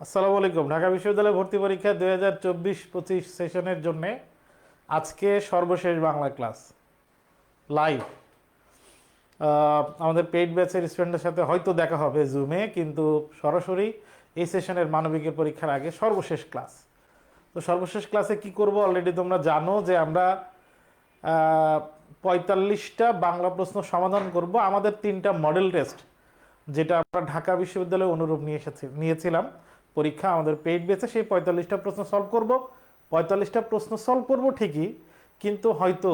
আসসালামু আলাইকুম। ঢাকা বিশ্ববিদ্যালয় ভর্তি পরীক্ষা 2024-25 সেশনের জন্য আজকে সর্বশেষ বাংলা ক্লাস লাইভ। আমাদের পেইড ব্যাচের স্টুডেন্টের সাথে হয়তো দেখা হবে জুমে, কিন্তু সরাসরি এই সেশনের মানবিকের পরীক্ষার আগে সর্বশেষ ক্লাস। তো সর্বশেষ ক্লাসে কি করব অলরেডি তোমরা জানো যে আমরা 45টা বাংলা প্রশ্ন সমাধান করব। আমাদের 3টা মডেল টেস্ট, যেটা আমরা ঢাকা বিশ্ববিদ্যালয়ে অনুরূপ নিয়েছিলাম পরীক্ষা আমাদের পেইড বেচে, সেই 45টা প্রশ্ন সলভ করব। 45টা প্রশ্ন সলভ করব ঠিকই, কিন্তু হয়তো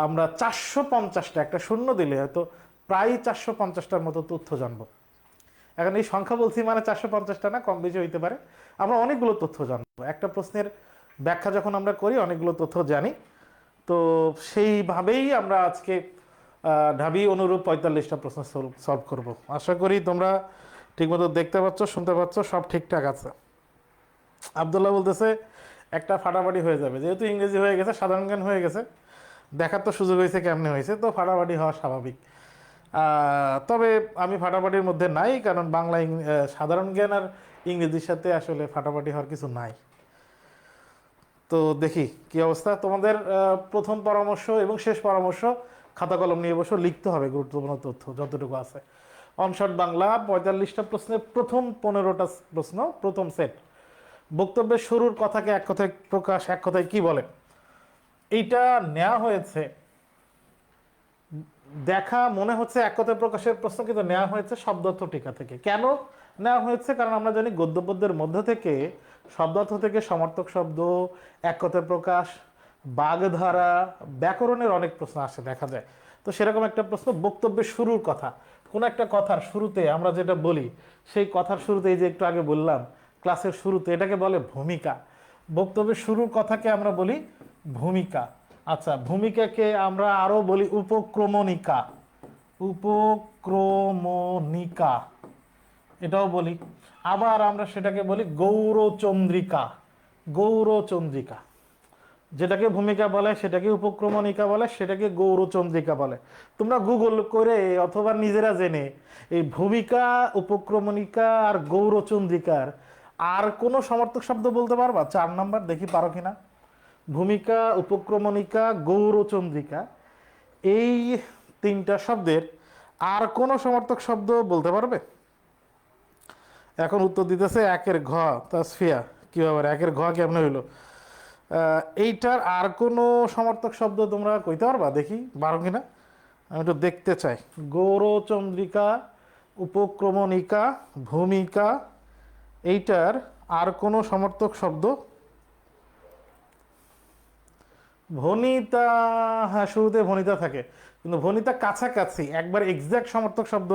আমরা 450টা, একটা শূন্য দিলে হয়তো প্রায় 450টার মতো তথ্য জানবো। এখন এই সংখ্যা বলছি মানে 450টা না, কম বেশি হইতে পারে। আমরা অনেকগুলো তথ্য জানবো, একটা প্রশ্নের ব্যাখ্যা যখন আমরা করি অনেকগুলো তথ্য জানি। তো সেইভাবেই আমরা আজকে ঢাবি অনুরূপ 45টা প্রশ্ন সলভ করব। আশা করি তোমরা ঠিকমতো দেখতে পাচ্ছ, শুনতে পাচ্ছ, সব ঠিকঠাক আছে। আবদুল্লাহ বলতেছে একটা ফাটাফাটি হয়ে যাবে, যেহেতু ইংরেজি হয়ে গেছে, সাধারণ জ্ঞান হয়ে গেছে, দেখার তো সুযোগ হয়েছে কেমনে হয়েছে, তো ফাটাফাটি হওয়া স্বাভাবিক। তবে আমি ফাটাফাটির মধ্যে নাই, কারণ বাংলা সাধারণ জ্ঞান আর ইংরেজির সাথে আসলে ফাটাফাটি হওয়ার কিছু নাই। তো দেখি কি অবস্থা তোমাদের। প্রথম পরামর্শ এবং শেষ পরামর্শ খাতা কলম নিয়ে বসে লিখতে হবে গুরুত্বপূর্ণ তথ্য যতটুকু আছে। অনশট বাংলা 45টা প্রশ্নের প্রথম 15টা প্রশ্ন, প্রথম সেট। বক্তব্যের শুরুর কথাকে এক কথায় প্রকাশ, এক কথায় কি বলে? এইটা নেওয়া হয়েছে, দেখা মনে হচ্ছে এক কথায় প্রকাশের প্রশ্ন, কিন্তু নেওয়া হয়েছে শব্দার্থ টিকা থেকে। কেন নেওয়া হয়েছে? কারণ আমরা জানি গদ্য পদ্যের মধ্য থেকে, শব্দার্থ থেকে সমর্থক শব্দ, এক কথায় প্রকাশ, বাগধারা, ব্যাকরণের অনেক প্রশ্ন আসে দেখা যায়। তো সেরকম একটা প্রশ্ন, বক্তব্যের শুরুর কথা। কোনো একটা কথার শুরুতে আমরা যেটা বলি, সেই কথার শুরুতে, এই যে একটু আগে বললাম ক্লাসের শুরুতে, এটাকে বলে ভূমিকা। বক্তব্যের শুরুর কথাকে আমরা বলি ভূমিকা। আচ্ছা, ভূমিকাকে আমরা আরো বলি উপক্রমণিকা। উপক্রমণিকা এটাও বলি। আবার আমরা সেটাকে বলি গৌরচন্দ্রিকা। গৌরচন্দ্রিকা, যেটাকে ভূমিকা বলে সেটাকে উপক্রমণিকা বলে, সেটাকে গৌরচন্দ্রিকা বলে। তোমরা গুগল করে অথবা নিজেরা জেনে এই ভূমিকা, উপক্রমণিকা আর গৌরচন্দ্রিকার আর কোনো সমর্থক শব্দ বলতে পারবা? 4 নাম্বার দেখি পারো কিনা। ভূমিকা, উপক্রমণিকা, গৌরচন্দ্রিকা, এই 3টা শব্দের আর কোনো সমর্থক শব্দ বলতে পারবে? এখন উত্তর দিতেছে একের ঘ তাসফিয়া। কি ব্যাপার, একের ঘ কেমন হইলো? এইটার আর কোনো সমর্থক শব্দ তোমরা কইতে পারবা? দেখি পারো কিনা, আমি একটু দেখতে চাই। গৌরচন্দ্রিকা, উপক্রমণিকা, ভূমিকা, এইটার আর কোনো সমর্থক শব্দ? ভনিতা, হ্যাঁ শুরুতে ভনিতা থাকে, কিন্তু ভনিতা কাছাকাছি, একবার এক্সাক্ট সমর্থক শব্দ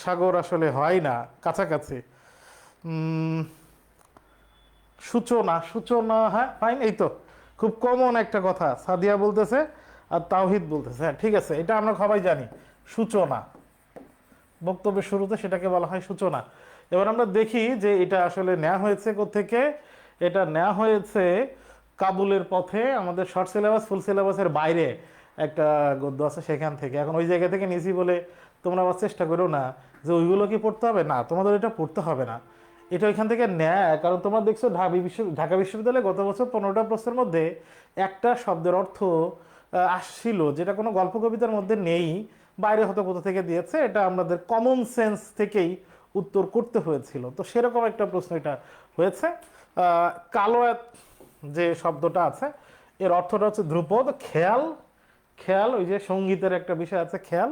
সাগর আসলে হয় না, কাছাকাছি। সূচনা, সূচনা, হ্যাঁ ফাইন, এই তো খুব কমন একটা কথা সাদিয়া বলতেছে আর তাওহিদ বলতেছে। হ্যাঁ ঠিক আছে, এটা আমরা সবাই জানি, সূচনা। বক্তব্যের শুরুতে সেটাকে বলা হয় সূচনা। এবার আমরা দেখি যে এটা আসলে নেওয়া হয়েছে কোত্থেকে। এটা নেওয়া হয়েছে কাবুলের পথে, আমাদের শর্ট সিলেবাস ফুল সিলেবাসের বাইরে একটা গদ্য আছে সেখান থেকে। এখন ওই জায়গা থেকে নিয়েছি বলে তোমরা আবার চেষ্টা করো না যে ওইগুলো কি পড়তে হবে, না তোমাদের এটা পড়তে হবে না, এটা ওইখান থেকে নেয়। কারণ তোমরা দেখছো ঢাকা বিশ্ববিদ্যালয়ে গত বছর 15টা প্রশ্নের মধ্যে একটা শব্দের অর্থ আসছিল যেটা কোনো গল্প কবিতার মধ্যে নেই, বাইরে হয়তো কোথা থেকে দিয়েছে, এটা আমাদের কমন সেন্স থেকেই উত্তর করতে হয়েছিল। তো সেরকম একটা প্রশ্ন এটা হয়েছে। কালোয়াত যে শব্দটা আছে, এর অর্থটা হচ্ছে ধ্রুপদ, খেয়াল। খেয়াল, ওই যে সঙ্গীতের একটা বিষয় আছে খেয়াল,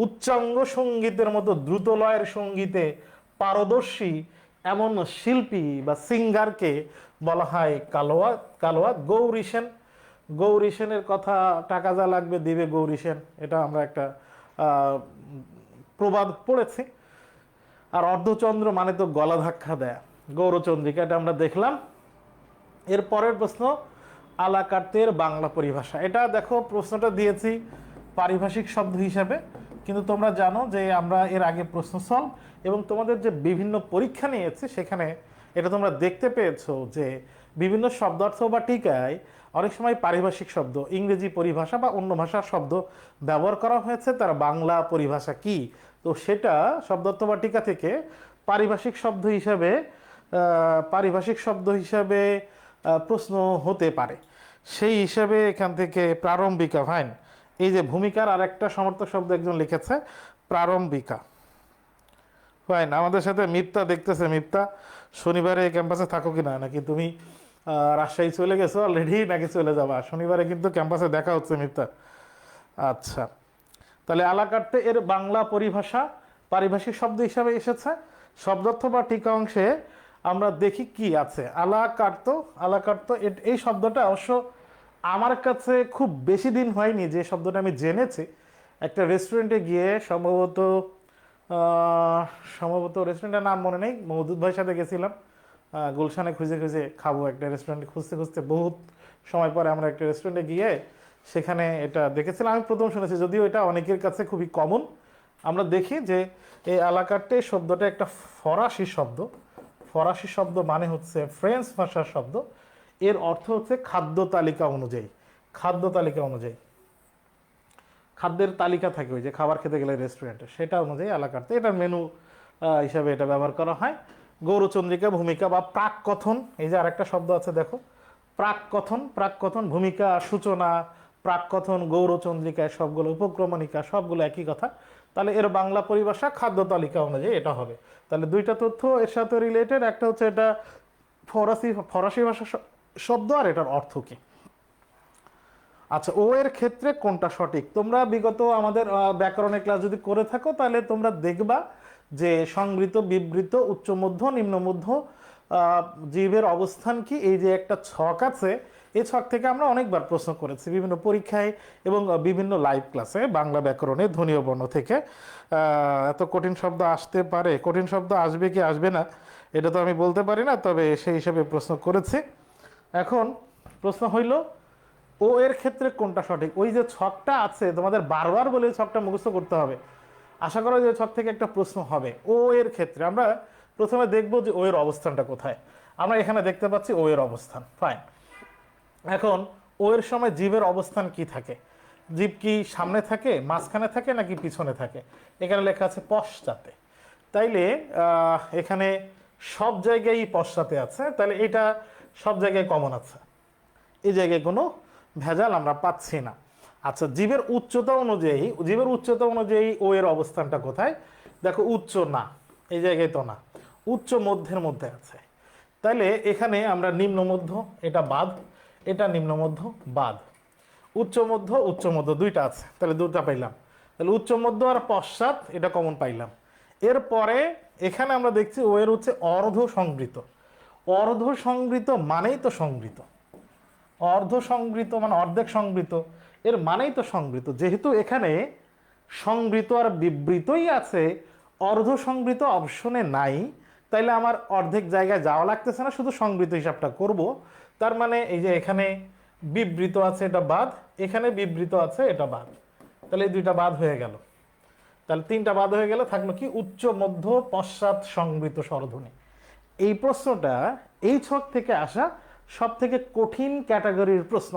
উচ্চাঙ্গ সঙ্গীতের মতো দ্রুত লয়ের সঙ্গীতে পারদর্শী এমন শিল্পী বা সিঙ্গারকে বলা হয় কালোয়াত। কালোয়াত। গৌরী সেন, গৌরী সেনের কথা, টাকা যা লাগবে দিবে গৌরী সেন, এটা আমরা একটা প্রবাদ পড়েছি। আর অর্ধচন্দ্র মানে তো গলা ধাক্কা দেয়া, গৌরচন্দ্রিকা, এটা আমরা দেখলাম। এর পরের প্রশ্ন আলাকাতের বাংলা পরিভাষা। এটা দেখো প্রশ্নটা দিয়েছি পারিভাষিক শব্দ হিসাবে, কিন্তু তোমরা জানো যে আমরা এর আগে প্রশ্ন সলভ এবং তোমাদের যে বিভিন্ন পরীক্ষা নিয়েছে সেখানে এটা তোমরা দেখতে পেয়েছো যে বিভিন্ন শব্দার্থ বা টিকায় অনেক সময় পারিভাষিক শব্দ, ইংরেজি পরিভাষা বা অন্য ভাষার শব্দ ব্যবহার করা হয়েছে, তার বাংলা পরিভাষা কি। তো সেটা শব্দার্থ বা টিকা থেকে পারিভাষিক শব্দ হিসাবে পারিভাষিক শব্দ হিসাবে প্রশ্ন হতে পারে। সেই হিসাবে এখান থেকে প্রারম্ভিকা, ফাইন। এই যে ভূমিকার আর একটা সমর্থক শব্দ একজন লিখেছে, প্রারম্ভিকা, ফাইন। আমাদের সাথে মিপ্তা দেখতেছে। মিপ্তা, শনিবারে ক্যাম্পাসে থাকো কিনা, নাকি তুমি রাজশাহী চলে গেছো অলরেডি, নাকি চলে যাবা? শনিবারে কিন্তু ক্যাম্পাসে দেখা হচ্ছে মিপ্তা। আচ্ছা, তাহলে আলাকার্তে এর বাংলা পরিভাষা পারিভাষিক শব্দ হিসাবে এসেছে। শব্দার্থ বা টিকা অংশে আমরা দেখি কি আছে। আলাকার্ত, আলাকার্ত এই শব্দটা অবশ্য আমার কাছে খুব বেশি দিন হয়নি যে শব্দটা আমি জেনেছি। একটা রেস্টুরেন্টে গিয়ে সম্ভবত রেস্টুরেন্টের নাম মনে নেই, মহদুদ ভাইয়ের সাথে গেছিলাম গুলশানে খুঁজে খুঁজে খাবো একটা রেস্টুরেন্টে, খুঁজতে খুঁজতে বহুত সময় পরে আমরা একটা রেস্টুরেন্টে গিয়ে সেখানে এটা দেখেছিলাম। আমি প্রথম শুনেছি, যদিও এটা অনেকের কাছে খুবই কমন। আমরা দেখি যে এই আলাকার্তে শব্দটা একটা ফরাসি শব্দ। ফরাসি শব্দ মানে হচ্ছে ফ্রেঞ্চ ভাষার শব্দ। এর অর্থ হচ্ছে খাদ্য তালিকা অনুযায়ী। খাদ্য তালিকা অনুযায়ী, খাদ্যের তালিকা থাকে ওই যে খাবার খেতে গেলে রেস্টুরেন্টে, সেটা অনুযায়ী আলাকার্তে এটার মেনু হিসাবে এটা ব্যবহার করা হয়। গৌরচন্দ্রিকা, ভূমিকা বা প্রাক কথন, এই যে আরেকটা শব্দ আছে দেখো, প্রাক কথন। প্রাক কথন, ভূমিকা, সূচনা, প্রাক কথন, গৌরচন্দ্রিকা, সবগুলো উপক্রমণিকা, সবগুলো একই কথা। তাহলে এর বাংলা পরিভাষা খাদ্য তালিকা অনুযায়ী এটা হবে। তাহলে দুইটা তথ্য এর সাথে রিলেটেড। একটা হচ্ছে এটা ফরাসি ভাষা শব্দ, আর এটার অর্থ কি। আচ্ছা, ও এর ক্ষেত্রে কোনটা সঠিক? তোমরা বিগত আমাদের ব্যাকরণের ক্লাস যদি করে থাকো তাহলে তোমরা দেখবা যে সংবৃত, বিবৃত, উচ্চ মধ্য, নিম্ন মধ্য জীবের অবস্থান কি, এই যে একটা ছক আছে, এই ছক থেকে আমরা অনেকবার প্রশ্ন করেছি বিভিন্ন পরীক্ষায় এবং বিভিন্ন লাইভ ক্লাসে। বাংলা ব্যাকরণে ধ্বনি ও বর্ণ থেকে এত কঠিন শব্দ আসতে পারে, কঠিন শব্দ আসবে কি আসবে না এটা তো আমি বলতে পারি না, তবে সেই হিসাবে প্রশ্ন করেছি। এখন প্রশ্ন হইল ও এর ক্ষেত্রে কোনটা সঠিক। ওই যে ছকটা আছে, তোমাদের বারবার বলে ছকটা মুখস্থ করতে হবে। আশা করা যে ছক থেকে একটা প্রশ্ন হবে। ও এর ক্ষেত্রে আমরা প্রথমে দেখব যে ও এর অবস্থানটা কোথায়। আমরা এখানে দেখতে পাচ্ছি ও এর অবস্থান, ফাইন। এখন ও এর সময় জীবের অবস্থান কি থাকে? জীব কি সামনে থাকে, মাঝখানে থাকে, নাকি পিছনে থাকে? এখানে লেখা আছে পশ্চাতে। তাইলে এখানে সব জায়গায় পশ্চাতে আছে, তাহলে এটা সব জায়গায় কমন আছে, এই জায়গায় কোনো ভেজাল আমরা পাচ্ছি না। আচ্ছা, জীবের উচ্চতা অনুযায়ী ও এর অবস্থানটা কোথায়? দেখো, উচ্চ না, এই জায়গায় তো না, উচ্চ মধ্যের মধ্যে আছে। তাইলে এখানে আমরা নিম্ন মধ্য, এটা বাদ, এটা নিম্ন মধ্য বাদ, উচ্চ মধ্য দুইটা আছে, তাহলে দুটা পাইলাম। তাহলে উচ্চ মধ্য আর পশ্চাৎ এটা কমন পাইলাম। এরপরে এখানে আমরা দেখছি ও এর হচ্ছে অর্ধ সংবৃত। অর্ধ সংবৃত মানেই তো সংবৃত, অর্ধ সংবৃত মানে অর্ধেক সংবৃত, এর মানেই তো সংবৃত। যেহেতু এখানে সংবৃত আর বিবৃতই আছে, অর্ধ সংবৃত অপশনে নাই, তাইলে আমার অর্ধেক জায়গায় যাওয়া লাগতেছে না, শুধু সংবৃত হিসাবটা করব। তার মানে এই যে এখানে বিবৃত আছে এটা বাদ, এখানে বিবৃত আছে এটা বাদ, তাহলে এই দুইটা বাদ হয়ে গেল। তাহলে তিনটা বাদ হয়ে গেল, থাকলো কি উচ্চ মধ্য পশ্চাৎ সংবৃত স্বরধ্বনি। এই প্রশ্নটা এই ছক থেকে আসা সব থেকে কঠিন ক্যাটাগরির প্রশ্ন।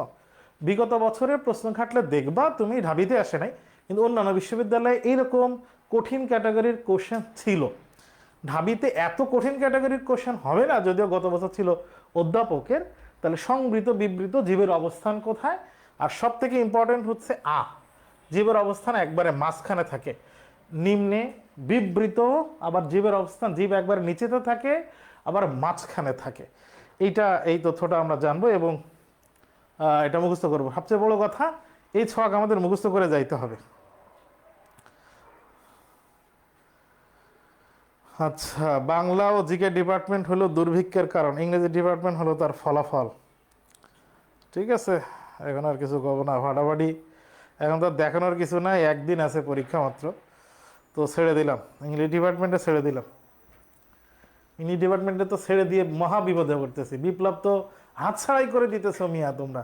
বিগত বছরের প্রশ্ন ঘাটলে দেখবা তুমি, ঢাবিতে আসে নাই কিন্তু অন্যান্য বিশ্ববিদ্যালয়ে এইরকম কঠিন ক্যাটাগরির কোশ্চেন ছিল। ঢাবিতে এত কঠিন ক্যাটাগরির কোশ্চেন হবে না, যদিও গত বছর ছিল অধ্যাপকের। তাহলে সংবৃত, বিবৃত, জীবের অবস্থান কোথায়? আর সব থেকে ইম্পর্টেন্ট হচ্ছে জীবের অবস্থান একবারে মাঝখানে থাকে, নিম্নে। বিবৃত আবার জীবের অবস্থান, জীব একবার নিচেতে থাকে আবার মাঝখানে থাকে। এই তথ্যটা আমরা জানবো এবং এটা মুখস্থ করবো। সবচেয়ে বড় কথা, এই ছক আমাদের মুখস্থ করে যাইতে হবে। আচ্ছা, বাংলা ও জিকে ডিপার্টমেন্ট হলো দুর্ভিক্ষের কারণ, ইংরেজি ডিপার্টমেন্ট হলো তার ফলাফল। ঠিক আছে, এখন আর কিছু কব না, ফাটাফাটি। এখন তো দেখানোর কিছু নাই, একদিন আছে পরীক্ষা মাত্র, তো ছেড়ে দিলাম, ইংলিশ ডিপার্টমেন্টে ছেড়ে দিলাম। ইংলিশ ডিপার্টমেন্টে তো ছেড়ে দিয়ে মহা বিপদে পড়তেছি। বিপ্লব তো হাতছাড়াই করে দিতেছ মিয়া তোমরা,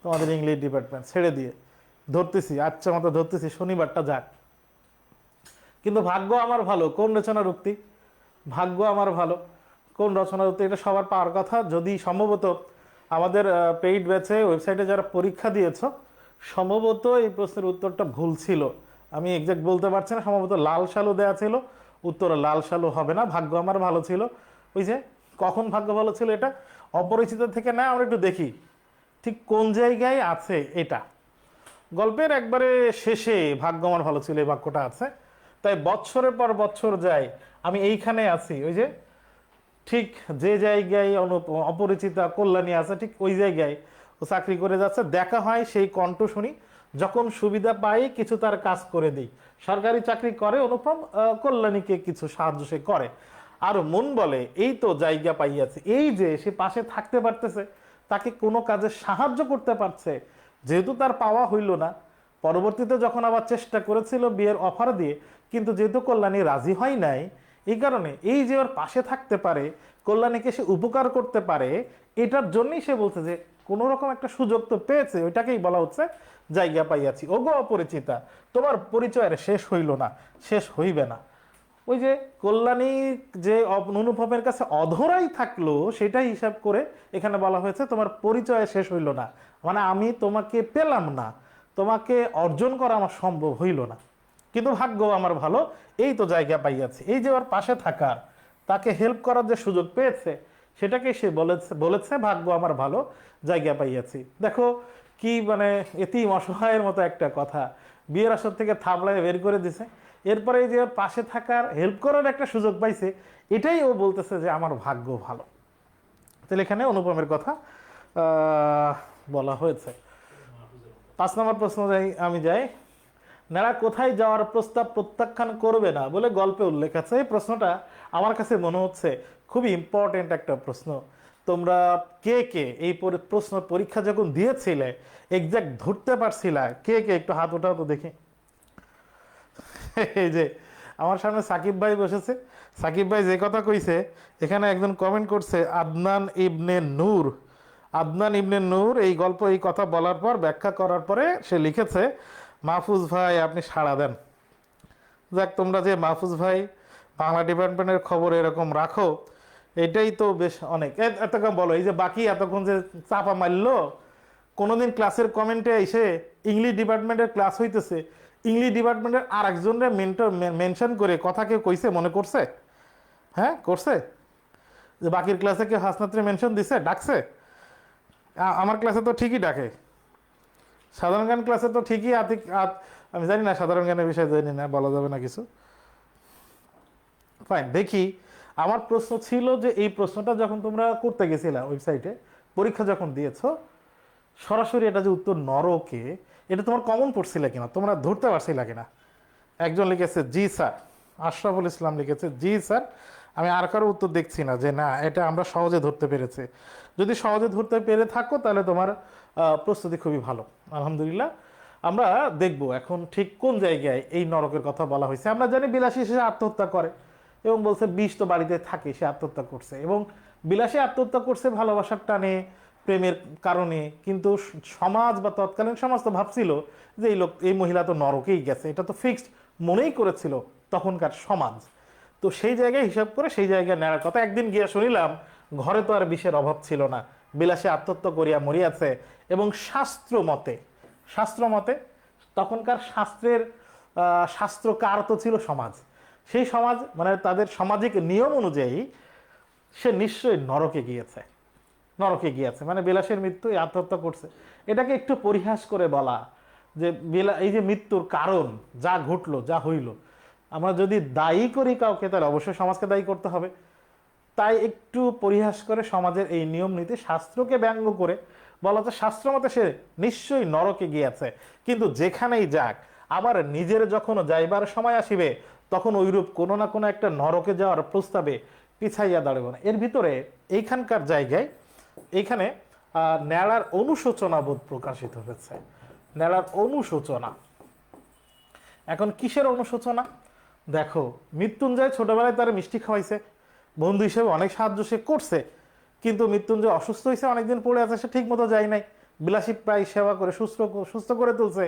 তোমাদের ইংলিশ ডিপার্টমেন্ট ছেড়ে দিয়ে ধরতেছি, আচ্ছা মতো ধরতেছি, শনিবারটা যাক। কিন্তু ভাগ্য আমার ভালো, কোন রচনা উক্তি, ভাগ্য আমার ভালো, কোন রচনা উক্তি, এটা সবার পাওয়ার কথা। যদি সম্ভবত আমাদের পেইড ব্যাচে ওয়েবসাইটে যারা পরীক্ষা দিয়েছ, সম্ভবত এই প্রশ্নের উত্তরটা ভুল ছিল, আমি এক্সাক্ট বলতে পারছি না, সম্ভবত লাল সালু দেয়া ছিল, উত্তর লাল সালু হবে না, ভাগ্য আমার ভালো ছিল। ওই যে কখন ভাগ্য ভালো ছিল এটা অপরিচিত থেকে না, আমরা একটু দেখি ঠিক কোন জায়গায় আছে এটা। গল্পের একবারে শেষে ভাগ্য আমার ভালো ছিল এই বাক্যটা আছে। তাই বৎসরের পর বৎসর যায়, আমি এইখানে আছি, ওই যে ঠিক যে জায়গায় অপরিচিতা কল্যাণী আছে ঠিক ওই জায়গায় ও চাকরি করে যাচ্ছে, দেখা হয় সেই কণ্ঠ শুনি, যখন সুবিধা পাই কিছু তার কাজ করে দিই। সরকারি চাকরি করে অনুপম, কল্যাণীকে কিছু সাহায্য সে করে। আর মন বলে এই তো জায়গা পাইয়াছে, এই যে সে পাশে থাকতে পারতেছে, তাকে কোনো কাজে সাহায্য করতে পারছে, যেহেতু তার পাওয়া হইল না। পরবর্তীতে যখন আবার চেষ্টা করেছিল বিয়ের অফার দিয়ে, কিন্তু যেহেতু কল্যাণী রাজি হয় নাই, এই কারণে এই যে ওর পাশে থাকতে পারে, কল্যাণীকে সে উপকার করতে পারে, এটার জন্যই সে বলছে যে কোনো রকম একটা সুযোগ তো পেয়েছে, ওইটাকেই বলা হচ্ছে জায়গা পাইয়াছি। ওগো অপরিচিতা, তোমার পরিচয়ের শেষ হইল না, শেষ হইবে না। ওই যে কল্যাণী যে অনুপমের কাছে অধরাই থাকলো, সেটাই হিসাব করে এখানে বলা হয়েছে তোমার পরিচয় শেষ হইল না, মানে আমি তোমাকে পেলাম না, তোমাকে অর্জন করা আমার সম্ভব হইল না, কিন্তু ভাগ্য আমার ভালো, এই তো জায়গা পাইয়াছে। এই যে ওর পাশে থাকার, তাকে হেল্প করার যে সুযোগ পেয়েছে, সেটাকে সে বলেছে বলেছে ভাগ্য আমার ভালো, জায়গা পাইয়াছি। দেখো কি মানে এতেই অসহায়ের মতো একটা কথা, বিয়ের আসর থেকে থাবলায় বের করে দিছে, এরপরে এই যে ওর পাশে থাকার হেল্প করার একটা সুযোগ পাইছে, এটাই ও বলতেছে যে আমার ভাগ্য ভালো। তাহলে এখানে অনুপমের কথা বলা হয়েছে। 5 নম্বর প্রশ্ন আমি যাই। নেড়া কোথায় যাওয়ার প্রস্তাব প্রত্যাখ্যান করবে না বলে গল্পে উল্লেখ আছে। এই প্রশ্নটা আমার কাছে মনে হচ্ছে খুবই ইম্পর্টেন্ট একটা প্রশ্ন। তোমরা কে কে এই প্রশ্ন পরীক্ষা যখন দিয়েছিলে এক্সাক্ট ধরতে পারছিলা? কে কে একটু হাত ওঠাও তো দেখি। এই যে আমার সামনে সাকিব ভাই বসেছে, সাকিব ভাই যে কথা কইছে, এখানে একজন কমেন্ট করছে আদনান ইবনে নূর। আদনান ইবনে নূর এই গল্প এই কথা বলার পর ব্যাখ্যা করার পরে সে লিখেছে মাহফুজ ভাই আপনি সাড়া দেন। যাক, তোমরা যে মাহফুজ ভাই বাংলা ডিপার্টমেন্টের খবর এরকম রাখো, এটাই তো বেশ অনেক। এতক্ষণ বলো, এই যে বাকি এতক্ষণ যে চাপা মারলো, কোনোদিন ক্লাসের কমেন্টে এসে ইংলিশ ডিপার্টমেন্টের ক্লাস হইতেছে, ইংলিশ ডিপার্টমেন্টের আর একজনের মেনশন করে কথা কেউ কইছে মনে করছে? হ্যাঁ করছে? যে বাকির ক্লাসে কেউ হাসনাত্রী মেনশন দিছে, ডাকছে? আমার ক্লাসে তো ঠিকই ডাকে, সাধারণ জ্ঞান ক্লাসে তো ঠিকই আমি জানি না, সাধারণ জ্ঞানের বিষয়ে জানি না, বলা যাবে না কিছু। ফাইন, দেখি। আমার প্রশ্ন ছিল যে এই প্রশ্নটা যখন তোমরা করতে গেছিলা ওয়েবসাইটে, পরীক্ষা যখন দিয়েছো, সরাসরি এটা যে উত্তর নরকে, এটা তোমার কমন পড়ছিল কিনা, তোমরা ধরতে পারছিলা কিনা? একজন লিখেছে জি স্যার, আশরাফুল ইসলাম লিখেছে জি স্যার। আমি আর কারো উত্তর দেখছি না যে না এটা আমরা সহজে ধরতে পেরেছি। যদি সহজে ধরতে পেরে থাকো তাহলে তোমার প্রস্তুতি খুবই ভালো, আলহামদুলিল্লাহ। আমরা দেখব এখন ঠিক কোন জায়গায় এই নরকের কথা বলা হয়েছে। আমরা জানি বিলাসী সে আত্মহত্যা করে এবং বলছে বিষ তো বাড়িতে থাকে, সে আত্মহত্যা করছে, এবং বিলাসী আত্মহত্যা করছে ভালোবাসার টানে, প্রেমের কারণে। কিন্তু সমাজ বা তৎকালীন সমাজ তো ভাবছিল যে এই মহিলা তো নরকেই গেছে, এটা তো ফিক্সড মনেই করেছিল তখনকার সমাজ। তো সেই জায়গায় হিসাব করে সেই জায়গায় নেওয়ার কথা। একদিন গিয়া শুনিলাম ঘরে তো আর বিষের অভাব ছিল না, বিলাসে আত্মহত্যা করিয়া মরিয়াছে। এবং শাস্ত্র মতে তখনকার শাস্ত্রকার তো ছিল সমাজ, সেই সমাজ মানে তাদের সামাজিক নিয়ম অনুযায়ী সে নিশ্চয়ই নরকে গিয়েছে, মানে বিলাসের মৃত্যু আত্মহত্যা করছে। এটাকে একটু পরিহাস করে বলা যে এই যে মৃত্যুর কারণ যা ঘটলো যা হইল, আমরা যদি দায়ী করি কাউকে তাহলে অবশ্যই সমাজকে দায়ী করতে হবে। তাই একটু পরিহাস করে সমাজের এই নিয়ম নীতি শাস্ত্রকে ব্যঙ্গ করে বলা হচ্ছে শাস্ত্র মতে সে নিশ্চয়ই নরকে গিয়েছে, কিন্তু যেখানেই যাক আবার নিজের যখন যাইবার সময় আসিবে তখন ওইরূপ কোনো না কোনো একটা নরকে যাওয়ার প্রস্তাবে পিছাইয়া দাঁড়াবে না। এর ভিতরে এইখানকার জায়গায় এইখানে ন্যাড়ার অনুশোচনা বোধ প্রকাশিত হয়েছে, ন্যাড়ার অনুশোচনা। এখন কিসের অনুশোচনা? দেখো, মৃত্যুঞ্জয় ছোটবেলায় তার মিষ্টি খাওয়াইছে, বন্ধু হিসেবে অনেক সাহায্য সে করছে, কিন্তু মৃত্যুঞ্জয় অসুস্থ হয়েছে, অনেকদিন পড়ে আছে, সে ঠিক মতো যায় নাই, বিলাসী প্রায় সেবা করে সুস্থ করে তুলছে,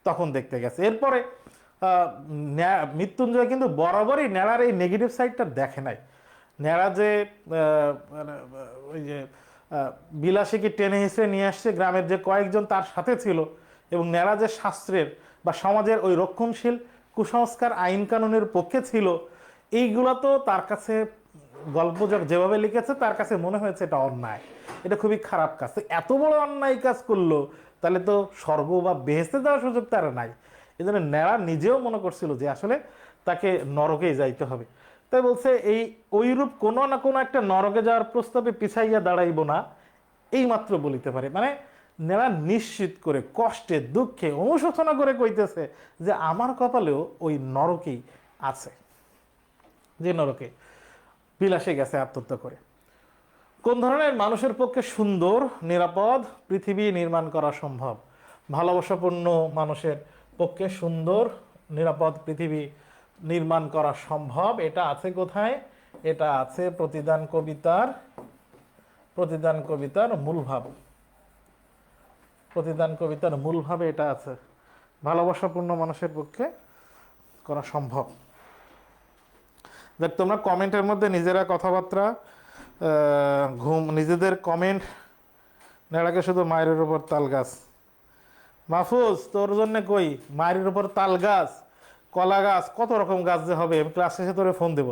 তখন দেখতে গেছে। এরপরে মৃত্যুঞ্জয় কিন্তু বরাবরই ন্যাড়ার এই নেগেটিভ সাইডটা দেখে নাই। ন্যাড়া যে ওই যে বিলাসীকে টেনে হিসেবে নিয়ে আসছে, গ্রামের যে কয়েকজন তার সাথে ছিল, এবং ন্যাড়া যে শাস্ত্রের বা সমাজের ওই রক্ষণশীল কুসংস্কার আইন কানুনের পক্ষে ছিল, এইগুলো তো তার কাছে গল্প যেভাবে লিখেছে তার কাছে মনে হয়েছে এটা অন্যায়, এটা খুবই খারাপ কাজ। তো এত বড় অন্যায় কাজ করলো, তাহলে তো স্বর্গ বা বেহেস্তে যাওয়ার সুযোগ তার নাই। এই জন্য ন্যাড়া নিজেও মনে করছিল যে আসলে তাকে নরকেই যাইতে হবে। তাই বলছে এই ওইরূপ কোনো না কোনো একটা নরকে যাওয়ার প্রস্তাবে পিছাইয়া দাঁড়াইব না, এই মাত্র বলিতে পারে। মানে নেরা নিশ্চিত করে কষ্টে দুঃখে অনুশোচনা করে কইতেছে যে আমার কপালেও ওই নরকেই আছে, যে নরকে বিলাসে গেছে আত্মহত্যা করে। কোন ধরনের মানুষের পক্ষে সুন্দর নিরাপদ পৃথিবী নির্মাণ করা সম্ভব? ভালোবাসাপূর্ণ মানুষের পক্ষে সুন্দর নিরাপদ পৃথিবী নির্মাণ করা সম্ভব। এটা আছে কোথায়? এটা আছে প্রতিদান কবিতার মূল ভাব। প্রতিদান কবিতার মূল ভাবে এটা আছে, ভালোবাসাপূর্ণ মানুষের পক্ষে করা সম্ভব। দেখ, তোমরা কমেন্টের মধ্যে নিজেরা কথাবার্তা নিজেদের কমেন্ট নেড়াকে শুধু মায়ের উপর তাল গাছ। মাহফুজ, তোর জন্য কই মায়ের উপর তাল গাছ, কলা গাছ, কত রকম গাছ যে হবে, আমি ক্লাস শেষে তোরে ফোন দেব।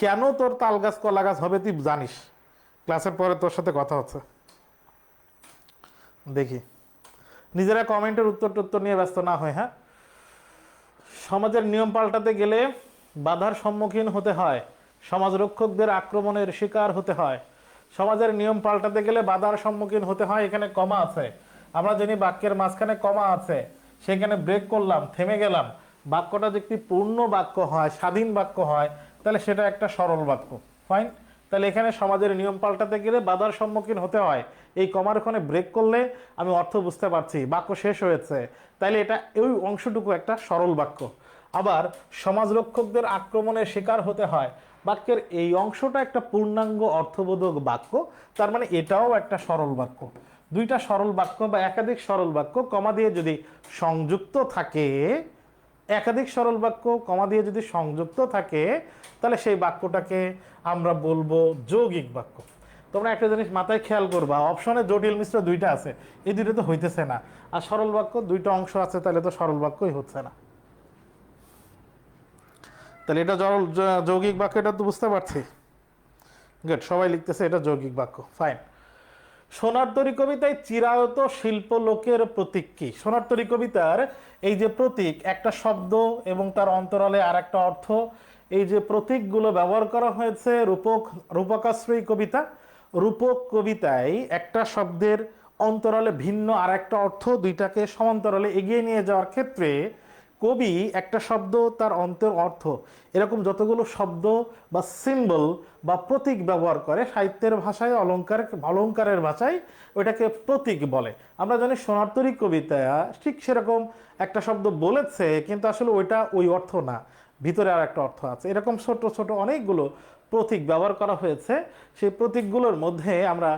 কেন তোর তাল গাছ কলা গাছ হবে তুই জানিস, ক্লাসের পরে তোর সাথে কথা হচ্ছে। দেখি নিজেরা কমেন্টের উত্তর নিয়ে ব্যস্ত না হয়। হ্যাঁ, সমাজের নিয়ম পাল্টাতে গেলে বাধার সম্মুখীন হতে হয়, সমাজ রক্ষকদের আক্রমণের শিকার হতে হয়। সমাজের নিয়ম পাল্টাতে গেলে বাধার সম্মুখীন হতে হয়। এখানে কমা আছে, আমরা জানি বাক্যের মাঝখানে কমা আছে, সেখানে ব্রেক করলাম, থেমে গেলাম। বাক্যটা যদি পূর্ণ বাক্য হয়, স্বাধীন বাক্য হয়, তাহলে সেটা একটা সরল বাক্য। ফাইন, তাহলে এখানে সমাজের নিয়ম পাল্টাতে গেলে বাধার সম্মুখীন হতে হয়, এই কমার ওখানে ব্রেক করলে আমি অর্থ বুঝতে পারছি, বাক্য শেষ হয়েছে, তাইলে এটা ওই অংশটুকু একটা সরল বাক্য। আবার সমাজ রক্ষকদের আক্রমণের শিকার হতে হয়, বাক্যের এই অংশটা একটা পূর্ণাঙ্গ অর্থবোধক বাক্য, তার মানে এটাও একটা সরল বাক্য। দুইটা সরল বাক্য বা একাধিক সরল বাক্য কমা দিয়ে যদি সংযুক্ত থাকে, একাধিক সরল বাক্য কমা দিয়ে যদি সংযুক্ত থাকে, তাহলে সেই বাক্যটাকে আমরা বলবো যৌগিক বাক্য। তোমরা একটা জিনিস মাথায় খেয়াল করবা, অপশনে জটিল মিশ্র দুইটা আছে, এই দুইটা তো হইতেছে না। আর সরল বাক্য দুইটা অংশ আছে, তাহলে তো সরল বাক্যই হচ্ছে না। তাহলে এটা যৌগিক বাক্য, এটা তো বুঝতে পারছি। গুড, সবাই লিখতেছে এটা যৌগিক বাক্য। ফাইন। সোনার তরী কবিতায় চিরায়ত শিল্প লোকের প্রতীক কি? সোনার তরী কবিতার এই যে প্রতীক, একটা শব্দ এবং তার অন্তরালে আর একটা অর্থ, এই যে প্রতীকগুলো ব্যবহার করা হয়েছে রূপকাশ্রয়ী কবিতা। রূপক কবিতায় একটা শব্দের অন্তরালে ভিন্ন আর একটা অর্থ, দুইটাকে সমান্তরালে এগিয়ে নিয়ে যাওয়ার ক্ষেত্রে কবি একটা শব্দ তার অর্থ এরকম যতগুলো শব্দ বা সিম্বল বা প্রতীক ব্যবহার করে, সাহিত্যের ভাষায় অলঙ্কারের ভাষায় ওইটাকে প্রতীক বলে। আমরা জানি সোনার তরী কবিতা ঠিক সেরকম একটা শব্দ বলেছে, কিন্তু আসলে ওইটা ওই অর্থ না, ভিতরে আর একটা অর্থ আছে। এরকম ছোট ছোট অনেকগুলো প্রতীক ব্যবহার করা হয়েছে। সেই প্রতীকগুলোর মধ্যে আমরা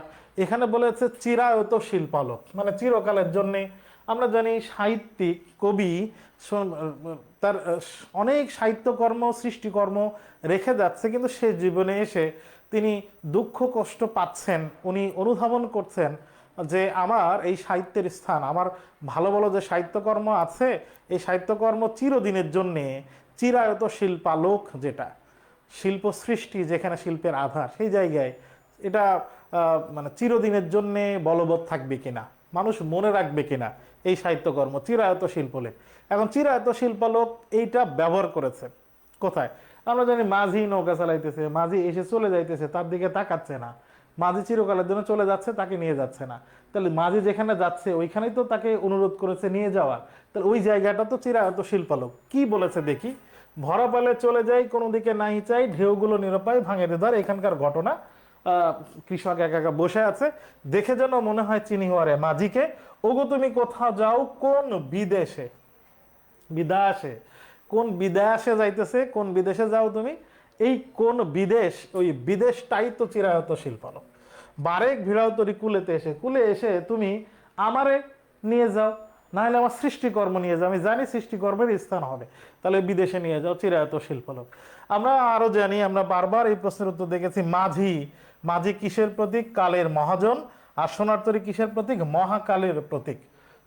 এখানে বলেছে চিরায়ত শিল্পালোক, মানে চিরকালের জন্যে। আমরা জানি সাহিত্যিক কবি তার অনেক সাহিত্যকর্ম সৃষ্টিকর্ম রেখে যাচ্ছে, কিন্তু সে জীবনে এসে তিনি দুঃখ কষ্ট পাচ্ছেন, উনি অনুধাবন করছেন যে আমার এই সাহিত্যের স্থান, আমার ভালো ভালো যে সাহিত্যকর্ম আছে, এই সাহিত্যকর্ম চিরদিনের জন্যে চিরায়ত শিল্পালোক, যেটা শিল্প সৃষ্টি, যেখানে শিল্পের আধার, সেই জায়গায় এটা মানে চিরদিনের জন্যে বলবৎ থাকবে কিনা, মানুষ মনে রাখবে কিনা এই সাহিত্যকর্ম চিরায়ত শিল্পলেখ। এখন চিরায়ত শিল্পালোক এইটা ব্যবহার করেছে কোথায়? আমরা জানি মাঝি নৌকা চালাইতেছে, মাঝি এসে চলে যাইতেছে, তার দিকে তাকাচ্ছে না, মাঝি চিরকালের জন্য চলে যাচ্ছে, তাকে নিয়ে যাচ্ছে না। তাহলে মাঝি যেখানে যাচ্ছে ওইখানেই তো তাকে অনুরোধ করেছে নিয়ে যাওয়ার, তাহলে ওই জায়গাটা তো চিরায়ত শিল্পালোক। কি বলেছে দেখি? ভরা পালে চলে যাই, কোনো দিকে নাই চাই, ঢেউগুলো নিরপায় ভাঙে ধর। এখানকার ঘটনা, কৃষক একা একা বসে আছে, দেখে যেন মনে হয় চিনি হওয়ারে মাঝিকে, ওগো তুমি কোথাও যাও কোন বিদেশে, বিদেশে, কোন বিদেশে যাইতেছে, কোন বিদেশে যাও তুমি, এই কোন বিদেশ, ওই বিদেশটাই তো চিরায়ত শিল্পালোক। বারেক ভিড়াও তরি কুলেতে এসে, কুলে এসে তুমি আমারে নিয়ে যাও, না হলে আমার সৃষ্টিকর্ম নিয়ে যাও, আমি জানি সৃষ্টিকর্মের স্থান হবে, তাহলে বিদেশে নিয়ে যাও, চিরায়ত শিল্পালোক। আমরা আরো জানি, আমরা বারবার এই প্রশ্নের উত্তর দেখেছি, মাঝি, মাঝি কিসের প্রতীক? কালের মহাজন। আর সোনার তরী কিসের প্রতীক? মহাকালের প্রতীক।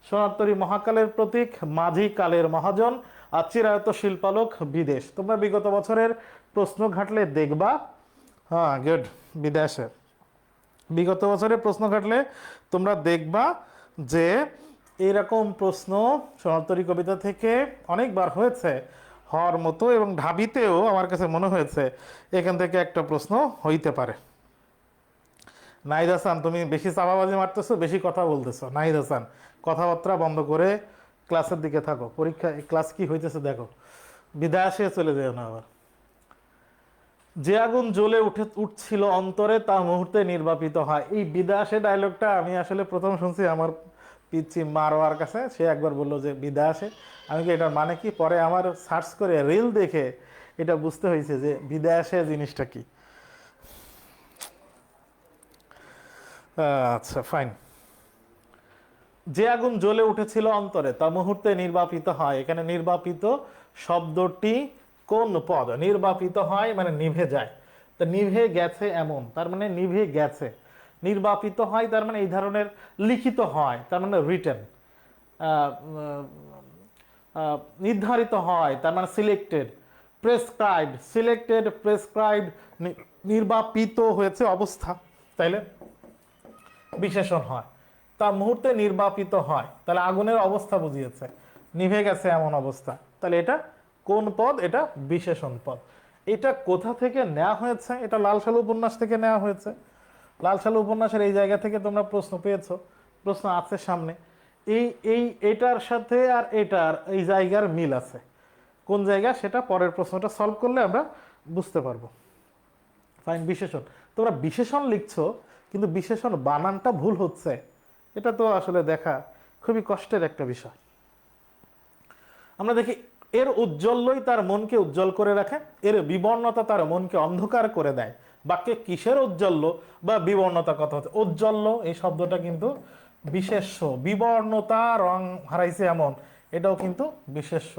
সোনার তরী মহাকালের প্রতীক, মাঝি কালের মহাজন, আর চিরায়ত শিল্পালোক বিদেশ। তোমরা বিগত বছরের প্রশ্ন ঘাটলে দেখবা হ্যাঁ গুড। বিদেশে বিগত বছরের প্রশ্ন কাটলে তোমরা দেখবা যে এরকম প্রশ্ন সনাতনী কবিতা থেকে অনেকবার হয়েছে, হওয়ার মতো, এবং ঢাবিতেও আমার কাছে মনে হয়েছে এখান থেকে একটা প্রশ্ন হইতে পারে। নাহিদ হাসান, তুমি বেশি চাপাবাজি মারতেছো, বেশি কথা বলতেছো। নাহিদ হাসান, কথাবার্তা বন্ধ করে ক্লাসের দিকে থাকো, পরীক্ষা ক্লাস কি হইতেছে দেখো, বিদায় আসে চলে যেও না আবার। যে আগুন জ্বলে উঠছিল অন্তরে তা মুহূর্তে নির্বাপিত হয়। এই বিদায় আসে ডায়লগটা আমি আসলে প্রথম শুনছি আমার পিচ্ছি মারোয়ার কাছে, সে একবার বললো যে বিদায় আসে, আমি কি এটার মানে কি, পরে আমার সার্চ করে রিল দেখে এটা বুঝতে হয়েছে যে বিদায় আসে জিনিসটা কি। আচ্ছা ফাইন। যে আগুন জ্বলে উঠেছিল অন্তরে তা মুহূর্তে নির্বাপিত হয়। এখানে নির্বাপিত শব্দটি কোন পদ? নির্বাপিত হয় মানে নিভে যায়, তা নিভে গেছে এমন, তার মানে নিভে গেছে। নির্বাপিত হয় তার মানে এই ধরনের, লিখিত হয় তার মানে রিটেন, নির্ধারিত হয় তার মানে সিলেক্টেড, প্রেসক্রাইবড, সিলেক্টেড, প্রেসক্রাইবড, নির্বাপিত হয়েছে অবস্থা, তাইলে বিশেষণ হয়। তা মুহূর্তে নির্বাপিত হয়, তাহলে আগুনের অবস্থা বুঝিয়েছে, নিভে গেছে এমন অবস্থা, তাহলে এটা কোন পদ? এটা বিশেষণ পদ। এটা কোথা থেকে নেওয়া হয়েছে? এটা লাল সালু উপন্যাস থেকে নেওয়া হয়েছে। লাল সালু উপন্যাসের এই জায়গা থেকে তোমরা প্রশ্ন পেয়েছো, প্রশ্ন আছে সামনে। এই এই এটার সাথে আর এটার এই জায়গার মিল আছে, কোন জায়গা সেটা পরের প্রশ্নটা সলভ করলে আমরা বুঝতে পারবো। ফাইন। বিশেষণ, তোমরা বিশেষণ লিখছো কিন্তু বিশেষণ বানানটা ভুল হচ্ছে, এটা তো আসলে দেখা খুবই কষ্টের একটা বিষয়। আমরা দেখি এর উজ্জ্বল্যই তার মনকে উজ্জ্বল করে রাখে, এর বিবর্ণতা তার মনকে অন্ধকার করে দেয়। বাক্যে কিসের উজ্জ্বল্য বা বিবর্ণতা কথা হচ্ছে? উজ্জ্বল্য এই শব্দটা কিন্তু বিশেষ্য, বিবর্ণতা রং হারাইছে এমন, এটাও কিন্তু বিশেষ্য।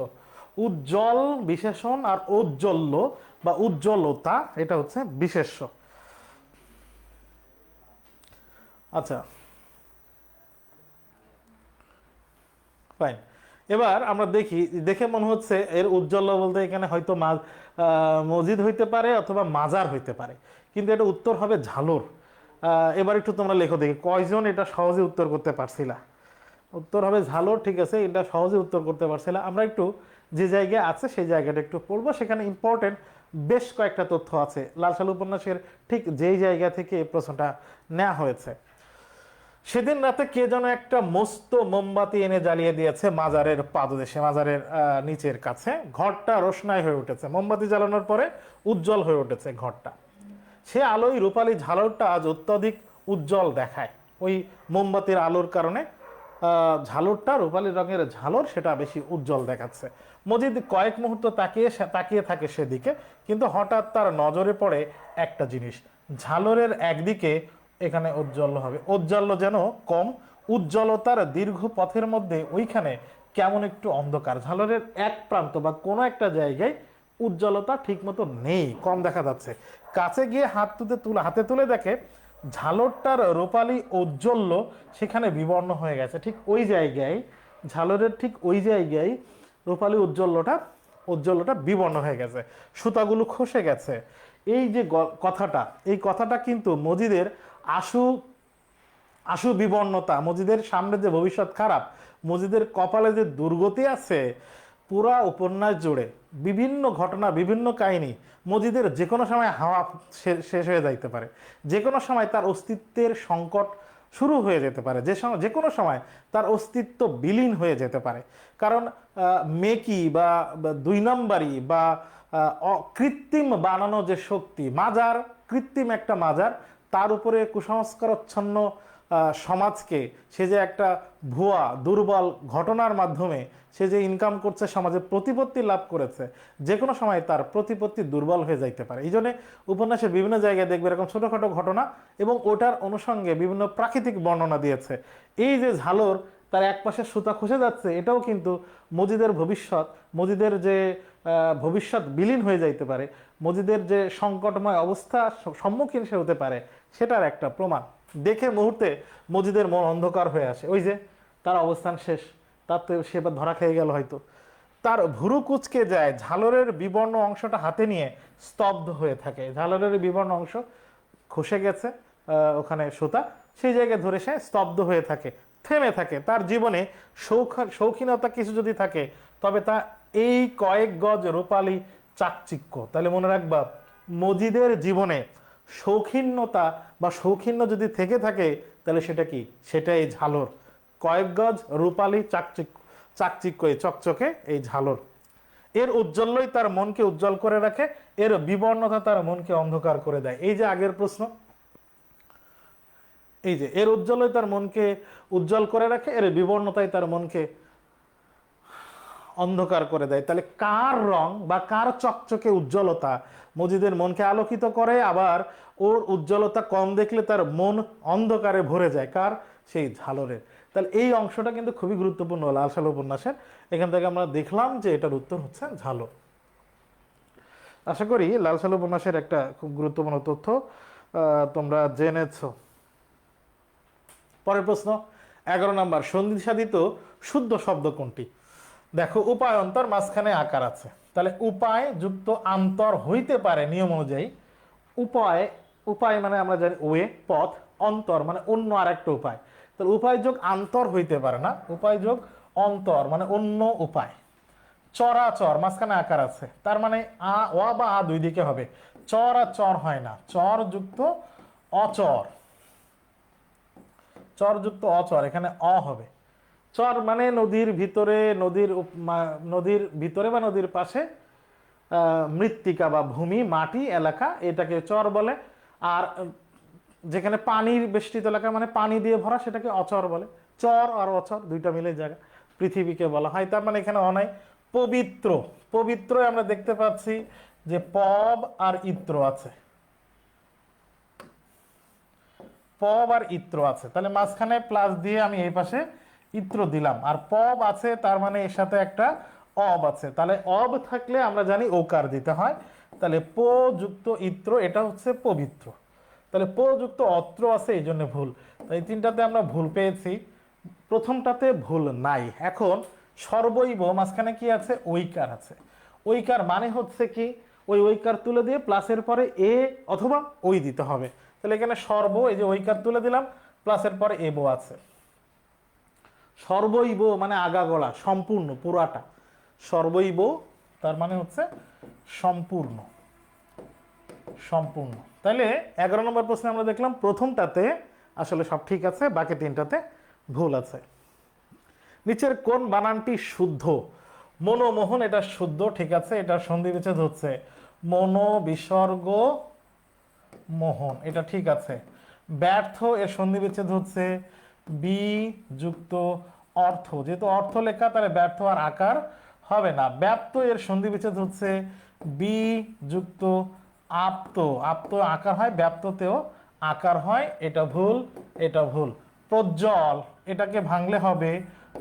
উজ্জ্বল বিশেষণ আর ঔজ্জ্বল্য বা উজ্জ্বলতা এটা হচ্ছে বিশেষ্য। আচ্ছা ফাইন। এবার আমরা দেখি, দেখে মনে হচ্ছে এর উজ্জ্বল্য বলতে এখানে হয়তো মসজিদ হইতে পারে অথবা মাজার হইতে পারে, কিন্তু এটা উত্তর হবে ঝালর। এবার একটু তোমরা লেখো দেখি কয়জন এটা সহজে উত্তর করতে পারছিলা। উত্তর হবে ঝালর, ঠিক আছে, এটা সহজে উত্তর করতে পারছিলা। আমরা একটু যে জায়গায় আছে সেই জায়গাটা একটু পড়বো, সেখানে ইম্পর্টেন্ট বেশ কয়েকটা তথ্য আছে লাল সালু উপন্যাসের ঠিক যেই জায়গা থেকে এই প্রশ্নটা নেওয়া হয়েছে। সেদিন রাতে কে যেন একটা মস্ত মোমবাতি এনে জ্বালিয়ে দিয়েছে মাজারের পাদদেশে, মাজারের নিচের কাছে। ঘরটা রোশনাই হয়ে উঠেছে, মোমবাতি জ্বালানোর পরে উজ্জ্বল হয়ে উঠেছে ঘরটা। সে আলোয় রূপালী ঝালরটা আজ অত্যধিক উজ্জ্বল দেখায়। ওই মোমবাতির আলোর কারণে ঝালরটা, রূপালী রঙের ঝালর, সেটা বেশি উজ্জ্বল দেখাচ্ছে। মজিদ কয়েক মুহূর্ত তাকিয়ে থাকে সেদিকে, কিন্তু হঠাৎ তার নজরে পড়ে একটা জিনিস। ঝালরের একদিকে এখানে ঔজ্জ্বল্য হবে, ঔজ্জ্বল্য যেন কম, উজ্জ্বলতার দীর্ঘ পথের মধ্যে ওইখানে কেমন একটু অন্ধকার। ঝালরের এক প্রান্ত বা কোনো একটা জায়গায় উজ্জ্বলতা ঠিক মতো নেই, কম দেখা যাচ্ছে। কাছে গিয়ে হাতে তুলে দেখে ঝালরটার রূপালী ঔজ্জ্বল্য সেখানে বিবর্ণ হয়ে গেছে। ঠিক ওই জায়গায়, ঝালরের ঠিক ওই জায়গায় রূপালী উজ্জ্বল্যটা বিবর্ণ হয়ে গেছে, সুতাগুলো খসে গেছে। এই যে কথাটা, এই কথাটা কিন্তু মজিদের আশু আশু বিবর্ণতা, মজিদের সামনে যে ভবিষ্যৎ খারাপ, মজিদের কপালে যে দুর্গতি আছে, পুরা উপন্যাস জুড়ে বিভিন্ন ঘটনা, বিভিন্ন কাহিনী, মজিদের যে কোনো সময় হাওয়া শেষ হয়ে যাইতে পারে, যে কোনো সময় তার অস্তিত্বের সংকট শুরু হয়ে যেতে পারে, যে কোনো সময় তার অস্তিত্ব বিলীন হয়ে যেতে পারে। কারণ মেকি বা দুই নম্বরই বা কৃত্রিম বানানো যে শক্তি, মাজার, কৃত্রিম একটা মাজার, তার উপরে কুসংস্কারচ্ছন্ন সমাজকে সে যে একটা ভুয়া দুর্বল ঘটনার মাধ্যমে সে যে ইনকাম করছে, সমাজে প্রতিপত্তি লাভ করেছে, যে কোনো সময় তার প্রতিপত্তি দুর্বল হয়ে যাইতে পারে। এই জন্য উপন্যাসের বিভিন্ন জায়গায় দেখবে এরকম ছোটোখাটো ঘটনা এবং ওটার অনুষঙ্গে বিভিন্ন প্রাকৃতিক বর্ণনা দিয়েছে। এই যে ঝালর, তার এক পাশে সুতা খসে যাচ্ছে, এটাও কিন্তু মজিদের ভবিষ্যৎ, মজিদের যে ভবিষ্যৎ বিলীন হয়ে যাইতে পারে, মজিদের যে সংকটময় অবস্থা সম্মুখীন সে হতে পারে, সেটার একটা প্রমাণ। দেখে মুহূর্তে মজিদের মন অন্ধকার হয়ে আসে, ওই যে তার অবস্থান শেষ, তার তো সে ধরা খেয়ে গেল হয়তো। তার ভুরু কুঁচকে যায়, ঝালরের বিবর্ণ অংশটা হাতে নিয়ে স্তব্ধ হয়ে থাকে। ঝালরের বিবর্ণ অংশ খসে গেছে ওখানে সুতা, সেই জায়গায় ধরে সে স্তব্ধ হয়ে থাকে, থেমে থাকে। তার জীবনে শৌখিনতা কিছু যদি থাকে তবে তা এই কয়েক গজ রূপালী চাকচিক্য। তাহলে মনে রাখবা, মজিদের জীবনে শৌখিন্যতা বা শৌখিন্য যদি থেকে থাকে তাহলে সেটা কি, সেটা এই ঝালর। কয়েক গজ রূপালী চাকচিক্য, এই চকচকে এই ঝালর। এর উজ্জ্বল্যই তার মনকে উজ্জ্বল করে রাখে, এর বিবর্ণতা তার মনকে অন্ধকার করে দেয়। এই যে আগের প্রশ্ন, এই যে এর উজ্জ্বলই তার মনকে উজ্জ্বল করে রাখে, এর বিবর্ণতাই তার মনকে অন্ধকার করে দেয়। তাহলে কার রং বা কার চকচকে উজ্জ্বলতা মজিদের মনকে আলোকিত করে, আবার ওর উজ্জ্বলতা কম দেখলে তার মন অন্ধকারে ভরে যায়? কার? সেই ঝালরের। তাহলে এই অংশটা কিন্তু খুবই গুরুত্বপূর্ণ লাল সালু উপন্যাসের। এখান থেকে আমরা দেখলাম যে এটার উত্তর হচ্ছে ঝালর। আশা করি লাল সালু উপন্যাসের একটা খুব গুরুত্বপূর্ণ তথ্য তোমরা জেনেছ। পরের প্রশ্ন 11 নম্বর, সন্ধিসাধিত শুদ্ধ শব্দ কোনটি? দেখো, উপায় অন্তর, মাঝখানে আকার আছে, তাহলে উপায় যুক্ত আন্তর হইতে পারে নিয়ম অনুযায়ী। উপায়, উপায় মানে আমরা জানি ওয়ে, পথ, অন্তর মানে অন্য আর একটা উপায়। তাহলে উপায় যোগ আন্তর হইতে পারে না, উপায় যোগ অন্তর মানে অন্য উপায়। চরাচর, মাঝখানে আকার আছে, তার মানে আ অ বা আ দুই দিকে হবে, চর আর চর হয় না, চর যুক্ত অচর, চর যুক্ত অচর, এখানে অ হবে। চর মানে নদীর ভিতরে, নদীর ভিতরে বা নদীর পাশে মৃত্তিকা বা ভূমি, মাটি, এলাকা, এটাকে চর বলে। আর যেখানে পানির বেষ্টিত এলাকা মানে পানি দিয়ে ভরা, সেটাকে অচর বলে। চর আর অচর দুইটা মিলে জায়গা পৃথিবীকে বলা হয়। তার মানে এখানে অনায় পবিত্র, পবিত্র আমরা দেখতে পাচ্ছি যে পব আর ইত্র আছে, পব আর ইত্র আছে, তাহলে মাঝখানে প্লাস দিয়ে আমি এই পাশে ইত্র দিলাম, আর পব আছে তার মানে এর সাথে একটা অব আছে, তাহলে অব থাকলে আমরা জানি ওকার দিতে হয়। তাহলে প যুক্ত ইত্র, এটা হচ্ছে পবিত্র। তাহলে প যুক্ত অত্র আছে, এই জন্য ভুল। তাই তিনটাতে আমরা ভুল পেয়েছি, প্রথমটাতে ভুল নাই। এখন সর্বৈব, মাঝখানে কি আছে? ঐকার আছে। ঐকার মানে হচ্ছে কি, ওই ঐকার তুলে দিয়ে প্লাসের পরে এ অথবা ওই দিতে হবে। তাহলে এখানে সর্ব, এই যে ঐকার তুলে দিলাম, প্লাসের পরে এবো আছে। সর্বৈব মানে আগাগোড়া, সম্পূর্ণ, পুরাটা। সর্বৈব তার মানে হচ্ছে সম্পূর্ণ, সম্পূর্ণ। তাহলে 11 নম্বর প্রশ্নে আমরা দেখলাম প্রথমটাতে আসলে সব ঠিক আছে, বাকি তিনটাতে ভুল আছে। নিচের কোন বানানটি শুদ্ধ? মনোমোহন, এটা শুদ্ধ, ঠিক আছে, এটা সন্ধি বিচ্ছেদ হচ্ছে মনো বিসর্গ মোহন, এটা ঠিক আছে। ব্যর্থ, এর সন্ধি বিচ্ছেদ হচ্ছে বি যুক্ত অর্থ, যেহেতু অর্থ লেখা তাহলে ব্যর্থ আর আকার হবে না। ব্যাপ্ত, এর সন্ধি বিচ্ছেদ হচ্ছে বি যুক্ত আপ্ত, আপ্ত আকার হয়, ব্যাপ্ততেও আকার হয়, এটা ভুল, এটা ভুল। প্রজ্জ্বল, এটাকে ভাঙলে হবে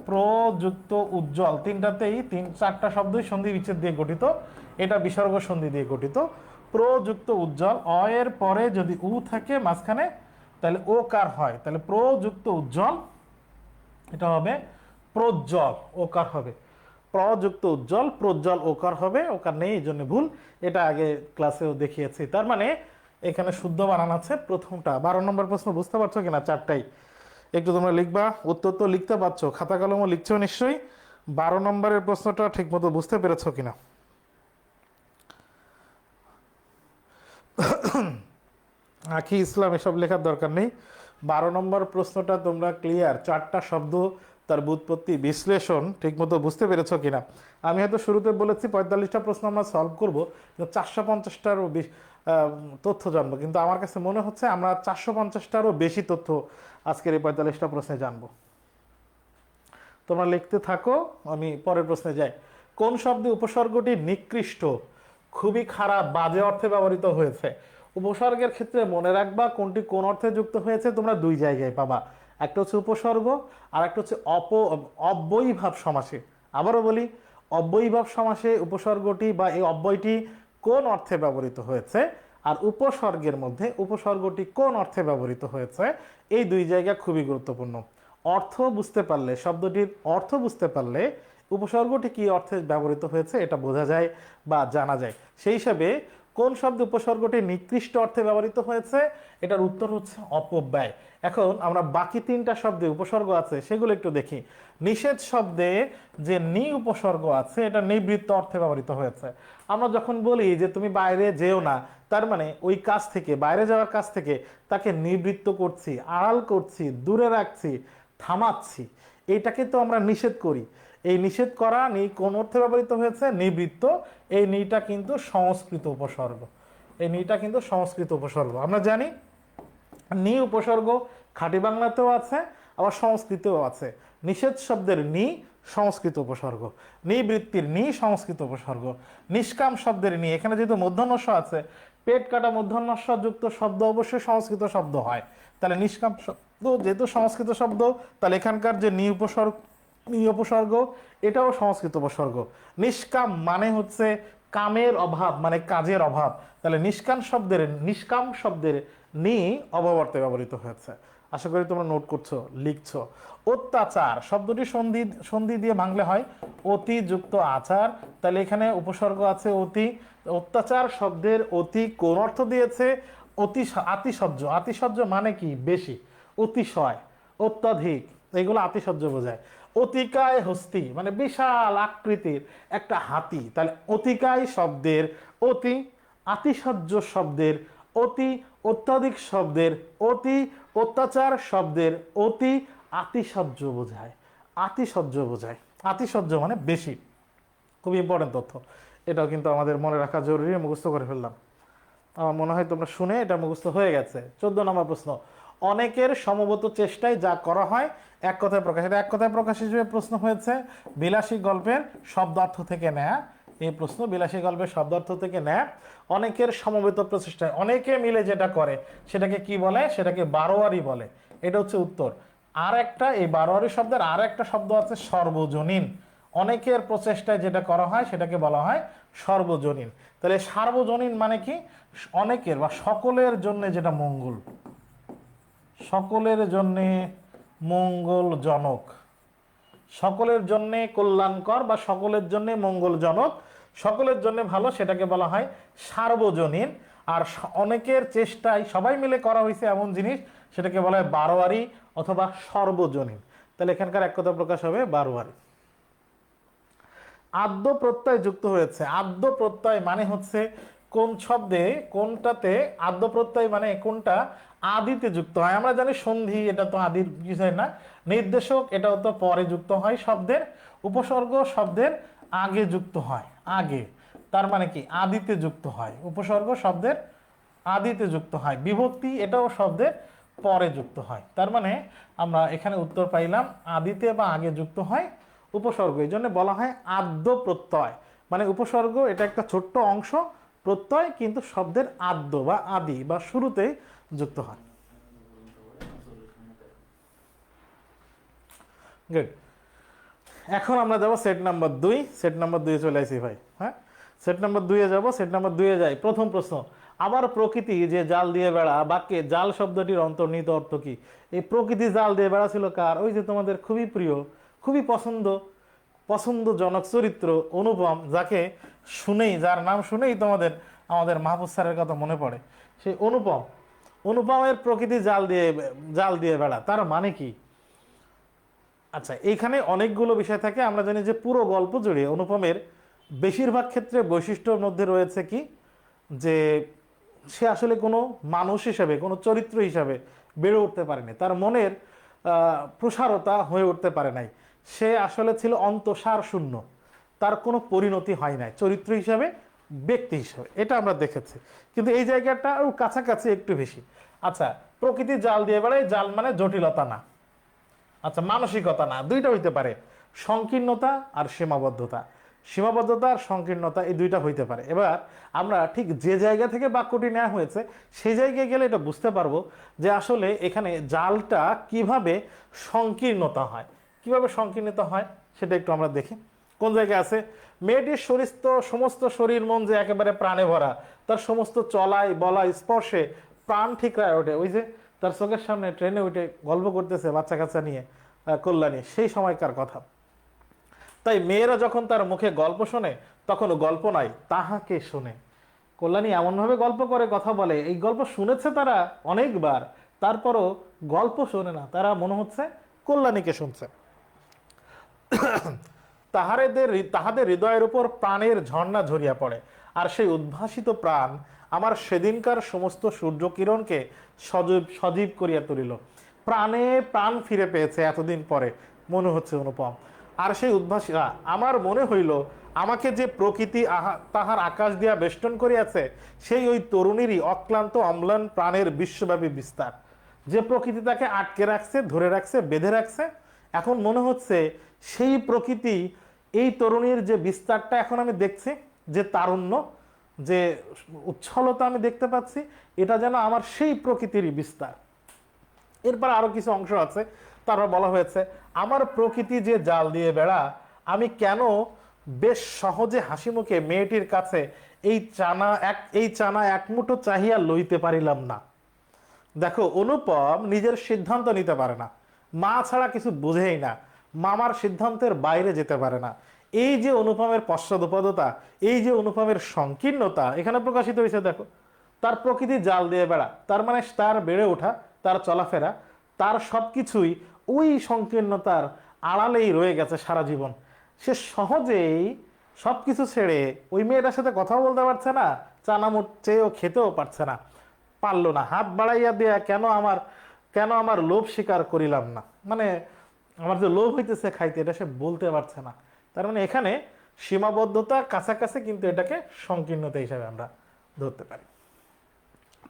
প্রযুক্ত উজ্জ্বল, তিনটাতেই চারটা শব্দই সন্ধি বিচ্ছেদ দিয়ে গঠিত, এটা বিসর্গ সন্ধি দিয়ে গঠিত। প্রযুক্ত উজ্জ্বল, অ এর পরে যদি উ থাকে মাঝখানে তাহলে ও কার হয়, তাহলে প্রযুক্ত উজ্জ্বল, এটা হবে প্রজ্জ্বল, ওকার হবে। প্রযুক্ত উজ্জ্বল, প্রজ্জ্বল ওকার হবে, ওকার নেই এই জন্য ভুল, এটা আগে ক্লাসেও দেখিয়েছি। তার মানে এখানে শুদ্ধ বানান আছে প্রথমটা। 12 নম্বর প্রশ্ন বুঝতে পারছো কিনা? চারটাই একটু তোমরা লিখবা, উত্তর তো লিখতে পারছো, খাতা কলমও লিখছো নিশ্চয়ই। 12 নম্বরের প্রশ্নটা ঠিক মতো বুঝতে পেরেছো কিনা? আখি ইসলাম, এসব লেখার দরকার নেই। 12 নম্বর প্রশ্নটা তোমরা ক্লিয়ার? চারটা শব্দ, তার ব্যুৎপত্তি, বিশ্লেষণ ঠিকমতো বুঝতে পেরেছো কিনা? আমি হয়তো শুরুতে বলেছি 45টা প্রশ্ন আমরা সলভ করবো, 450টারও বেশি তথ্য জানবো, কিন্তু আমার কাছে মনে হচ্ছে আমরা 450টারও বেশি তথ্য আজকের এই 45টা প্রশ্নে জানবো। তোমরা লিখতে থাকো, আমি পরের প্রশ্নে যাই। কোন শব্দে উপসর্গটি নিকৃষ্ট, খুবই খারাপ, বাজে অর্থে ব্যবহৃত হয়েছে? উপসর্গের ক্ষেত্রে মনে রাখবা কোনটি কোন অর্থে যুক্ত হয়েছে তোমরা দুই জায়গায় পাবা, একটা হচ্ছে উপসর্গ আর একটা হচ্ছে অব্যয়ীভাব সমাসে। আবারও বলি, অব্যয়ীভাব সমাসে উপসর্গটি বা এই অব্যয়টি কোন অর্থে ব্যবহৃত হয়েছে, আর উপসর্গের মধ্যে উপসর্গটি কোন অর্থে ব্যবহৃত হয়েছে, এই দুই জায়গা খুবই গুরুত্বপূর্ণ। অর্থ বুঝতে পারলে, শব্দটির অর্থ বুঝতে পারলে উপসর্গটি কি অর্থে ব্যবহৃত হয়েছে এটা বোঝা যায় বা জানা যায়। সেই হিসাবে কোন শব্দে উপসর্গটি নিকৃষ্ট অর্থে ব্যবহৃত হয়েছে, এটার উত্তর হচ্ছে অপব্যয়। এখন আমরা বাকি তিনটা শব্দে উপসর্গ আছে সেগুলো একটু দেখি। নিষেধ শব্দে যে নি উপসর্গ আছে এটা নিবৃত্ত অর্থে ব্যবহৃত হয়েছে। আমরা যখন বলি যে তুমি বাইরে যেও না, তার মানে ওই কাজ থেকে, বাইরে যাওয়ার কাজ থেকে তাকে নিবৃত্ত করছি, আড়াল করছি, দূরে রাখছি, থামাচ্ছি, এইটাকে তো আমরা নিষেধ করি। এই নিষেধ করা নি কোন অর্থে ব্যবহৃত হয়েছে? নিবৃত্ত। এই নিটা কিন্তু সংস্কৃত উপসর্গ, এই নিটা কিন্তু সংস্কৃত উপসর্গ। আমরা জানি নি উপসর্গ খাঁটি বাংলাতেও আছে, আবার সংস্কৃতেও আছে। নিষেধ শব্দের নি সংস্কৃত উপসর্গ, নিবৃত্তির নি সংস্কৃত উপসর্গ, নিষ্কাম শব্দের নি, এখানে যেহেতু মূর্ধন্য আছে, পেট কাটা মূর্ধন্য যুক্ত শব্দ অবশ্যই সংস্কৃত শব্দ হয়। তাহলে নিষ্কাম শব্দ যেহেতু সংস্কৃত শব্দ, তাহলে এখানকার যে নি উপসর্গ এটাও সংস্কৃত উপসর্গ। নিষ্কাম মানে হচ্ছে কামের অভাব, মানে কাজের অভাব। তাহলে নিষ্কাম শব্দের নি অভাব অর্থে ব্যবহৃত হয়েছে। আশা করি তোমরা নোট করছো, লিখছো। অত্যাচার শব্দটি সন্ধি দিয়ে ভাঙলে হয় অতি যুক্ত আচার। তাহলে এখানে উপসর্গ আছে অতি। অত্যাচার শব্দের অতি কোন অর্থ দিয়েছে? আতিশয্য। আতিশয্য মানে কি? বেশি, অতিশয়, অত্যাধিক, এগুলো আতিশয্য বোঝায়। অতিকায় হস্তি মানে বিশাল আকৃতির একটা হাতি। তাহলে অতিকায় শব্দের অতি, আতিশয্য শব্দের অতি, অত্যাধিক শব্দের অতি, অত্যাচার শব্দের অতি, আতিশয্য বোঝায়, আতিশয্য বোঝায়। আতিশয্য মানে বেশি। খুব ইম্পর্টেন্ট তথ্য, এটাও কিন্তু আমাদের মনে রাখা জরুরি। মুখস্থ করে ফেললাম, আমার মনে হয় তোমরা শুনে এটা মুখস্থ হয়ে গেছে। 14 নম্বর প্রশ্ন, অনেকের সমবেত চেষ্টায় যা করা হয় এক কথায় প্রকাশ। এটা এক কথায় প্রকাশ হিসেবে প্রশ্ন হয়েছে, বিলাসী গল্পের শব্দার্থ থেকে নেয়া এই প্রশ্ন, বিলাসী গল্পের শব্দার্থ থেকে নেয়া। অনেকের সমবেত প্রচেষ্টায়, অনেকে মিলে যেটা করে সেটাকে কি বলে? সেটাকে বারোয়ারি বলে। এটা হচ্ছে উত্তর। আর একটা, এই বারোয়ারি শব্দের আর একটা শব্দ আছে সর্বজনীন। অনেকের প্রচেষ্টায় যেটা করা হয় সেটাকে বলা হয় সর্বজনীন। তাহলে সার্বজনীন মানে কি? অনেকের বা সকলের জন্য যেটা মঙ্গল, সকলের জন্য মঙ্গলজনক, সকলের জন্য কল্যাণকর বা সকলের জন্য মঙ্গলজনক, সকলের জন্য ভালো, সেটাকে বলা হয় সার্বজনীন। আর অনেকের চেষ্টায় সবাই মিলে করা হয়েছে এমন জিনিস, সেটাকে বলা হয় বারোয়ারি অথবা সর্বজনীন। তাহলে এখানকার এক কথা প্রকাশ হবে বারোয়ারি। আদ্য প্রত্যয় যুক্ত হয়েছে। আদ্য প্রত্যয় মানে হচ্ছে কোন শব্দে কোনটাতে আদ্য প্রত্যয় মানে কোনটা আদিতে যুক্ত হয়। আমরা জানি সন্ধি, এটা তো আদির বিষয় না। নির্দেশক, এটাও তো পরে যুক্ত হয় শব্দের। উপসর্গ শব্দের আগে যুক্ত হয়, আগে, তার মানে কি আদিতে যুক্ত হয়। উপসর্গ শব্দের আদিতে যুক্ত হয়। বিভক্তি, এটাও শব্দের পরে যুক্ত হয়। তার মানে আমরা এখানে উত্তর পাইলাম আদিতে বা আগে যুক্ত হয় উপসর্গ। এই জন্য বলা হয় আদ্য প্রত্যয়। মানে উপসর্গ এটা একটা ছোট্ট অংশ, প্রত্যয় কিন্তু শব্দের আদ্য বা আদি বা শুরুতে যুক্ত হয়। গুড। এখন আমরা যাবো সেট নাম্বার 2। সেট নাম্বার 2 চলে আসি ভাই। হ্যাঁ, সেট নাম্বার 2 এ যাবো। সেট নাম্বার 2 এ যাই। প্রথম প্রশ্ন, আবার প্রকৃতি যে জাল দিয়ে বেড়া, বাক্যে জাল শব্দটির অন্তর্নিহিত অর্থ কি? এই প্রকৃতি জাল দিয়ে বেড়া ছিল কার? ওই যে তোমাদের খুবই প্রিয়, খুবই পছন্দজনক চরিত্র অনুপম, যাকে শুনেই, যার নাম শুনেই তোমাদের আমাদের মাহফুজ স্যারের কথা মনে পড়ে, সেই অনুপমের প্রকৃতি জাল দিয়ে বেড়া, তার মানে কি? আচ্ছা, এইখানে অনেকগুলো বিষয় থাকে। আমরা জানি যে পুরো গল্প জুড়ে অনুপমের বেশিরভাগ ক্ষেত্রে বৈশিষ্ট্যর মধ্যে রয়েছে কি, যে সে আসলে কোনো মানুষ হিসাবে, কোনো চরিত্র হিসাবে বেড়ে উঠতে পারেনি, তার মনের প্রসারতা হয়ে উঠতে পারে নাই। সে আসলে ছিল অন্তঃসার শূন্য, তার কোনো পরিণতি হয় নাই চরিত্র হিসাবে, ব্যক্তি হিসাবে। এটা আমরা দেখেছি, কিন্তু এই জায়গাটা কাছাকাছি একটু বেশি। আচ্ছা, প্রকৃতি জাল দিয়ে বেড়ায়, জাল মানে জটিলতা না, আচ্ছা মানসিকতা না, দুইটা হইতে পারে, সংকীর্ণতা আর সীমাবদ্ধতা। সীমাবদ্ধতা আর সংকীর্ণতা, এই দুইটা হইতে পারে। এবার আমরা ঠিক যে জায়গা থেকে বাক্যটি নেওয়া হয়েছে সেই জায়গায় গেলে এটা বুঝতে পারবো যে আসলে এখানে জালটা কিভাবে সংকীর্ণতা হয়, কিভাবে সংকীর্ণতা হয় সেটা একটু আমরা দেখি। কোন জায়গায় আছে? মেয়েটির সমস্ত শরীর মন যে একেবারে প্রাণে ভরা, তার সমস্ত চলাই বলাই স্পর্শে প্রাণ ঠিকরায় ওঠে। ওই যে তার চোখের সামনে ট্রেনে উঠে গল্প করতেছে বাচ্চা কাচ্চা নিয়ে কল্যাণী, সেই সময়কার কথা। তাই মেয়েরা যখন তার মুখে গল্প শোনে তখন গল্প নয়, তাহাকে শোনে। কল্যাণী এমনভাবে গল্প করে কথা বলে, এই গল্প শুনেছে তারা অনেকবার, তারপরও গল্প শোনে না, তারা মনে হচ্ছে কল্যাণীকে শুনছে। তাহাদের হৃদয়ের উপর প্রাণের ঝর্ণা ঝরিয়া পড়ে, আর সেই উদ্ভাসিত প্রাণ আমার সেদিনকার সমস্ত সূর্যকিরণকে সজীব করিয়া তুলিল। প্রাণে প্রাণ ফিরে পেয়েছে এতদিন পরে মনে হচ্ছে অনুপম। আর সেই উদ্ভাসীরা আমার মনে হইল আমাকে যে প্রকৃতি তাহার আকাশ দিয়া বেষ্টন করিয়াছে, সেই ওই তরুণীরই অক্লান্ত অম্লান প্রাণের বিশ্বব্যাপী বিস্তার। যে প্রকৃতি তাকে আটকে রাখছে, ধরে রাখছে, বেঁধে রাখছে, এখন মনে হচ্ছে সেই প্রকৃতি, এই তরুণীর যে বিস্তারটা এখন আমি দেখছি, যে তারুণ্য, যে উচ্ছলতা আমি দেখতে পাচ্ছি, এটা যেন আমার সেই প্রকৃতিরই বিস্তার। এরপর আরো কিছু অংশ আছে, তারপর বলা হয়েছে আমার প্রকৃতি যে জাল দিয়ে বেড়া, আমি কেন বেশ সহজে হাসি মুখে মেয়েটির কাছে এই চানা এক মুঠো চাহিয়া লইতে পারিলাম না। দেখো, অনুপম নিজের সিদ্ধান্ত নিতে পারে না, মা ছাড়া কিছু বুঝেই না, মামার সিদ্ধান্তের বাইরে যেতে পারে না। এই যে অনুপমের পশ্চাদপদতা, এই যে অনুপমের সংকীর্ণতা এখানে প্রকাশিত হয়েছে। দেখো, তার প্রকৃতি জাল দিয়ে বেড়া, তার মানে তার বেড়ে ওঠা, তার চলাফেরা, তার সবকিছুই ওই সংকীর্ণতার আড়ালেই রয়ে গেছে সারা জীবন। সে সহজেই সবকিছু ছেড়ে ওই মেয়েটার সাথে কথাও বলতে পারছে না, চানামুট চেয়েও খেতেও পারছে না, পারলো না। হাত বাড়াইয়া দেয়া কেন আমার লোভ স্বীকার করিলাম না, মানে আমার যে লোভ হইতেছে খাইতে, এটা সে বলতে পারছে না। তার মানে এখানে সীমাবদ্ধতা কাছাকাছি, কিন্তু এটাকে সংকীর্ণতা হিসাবে আমরা ধরতে পারি।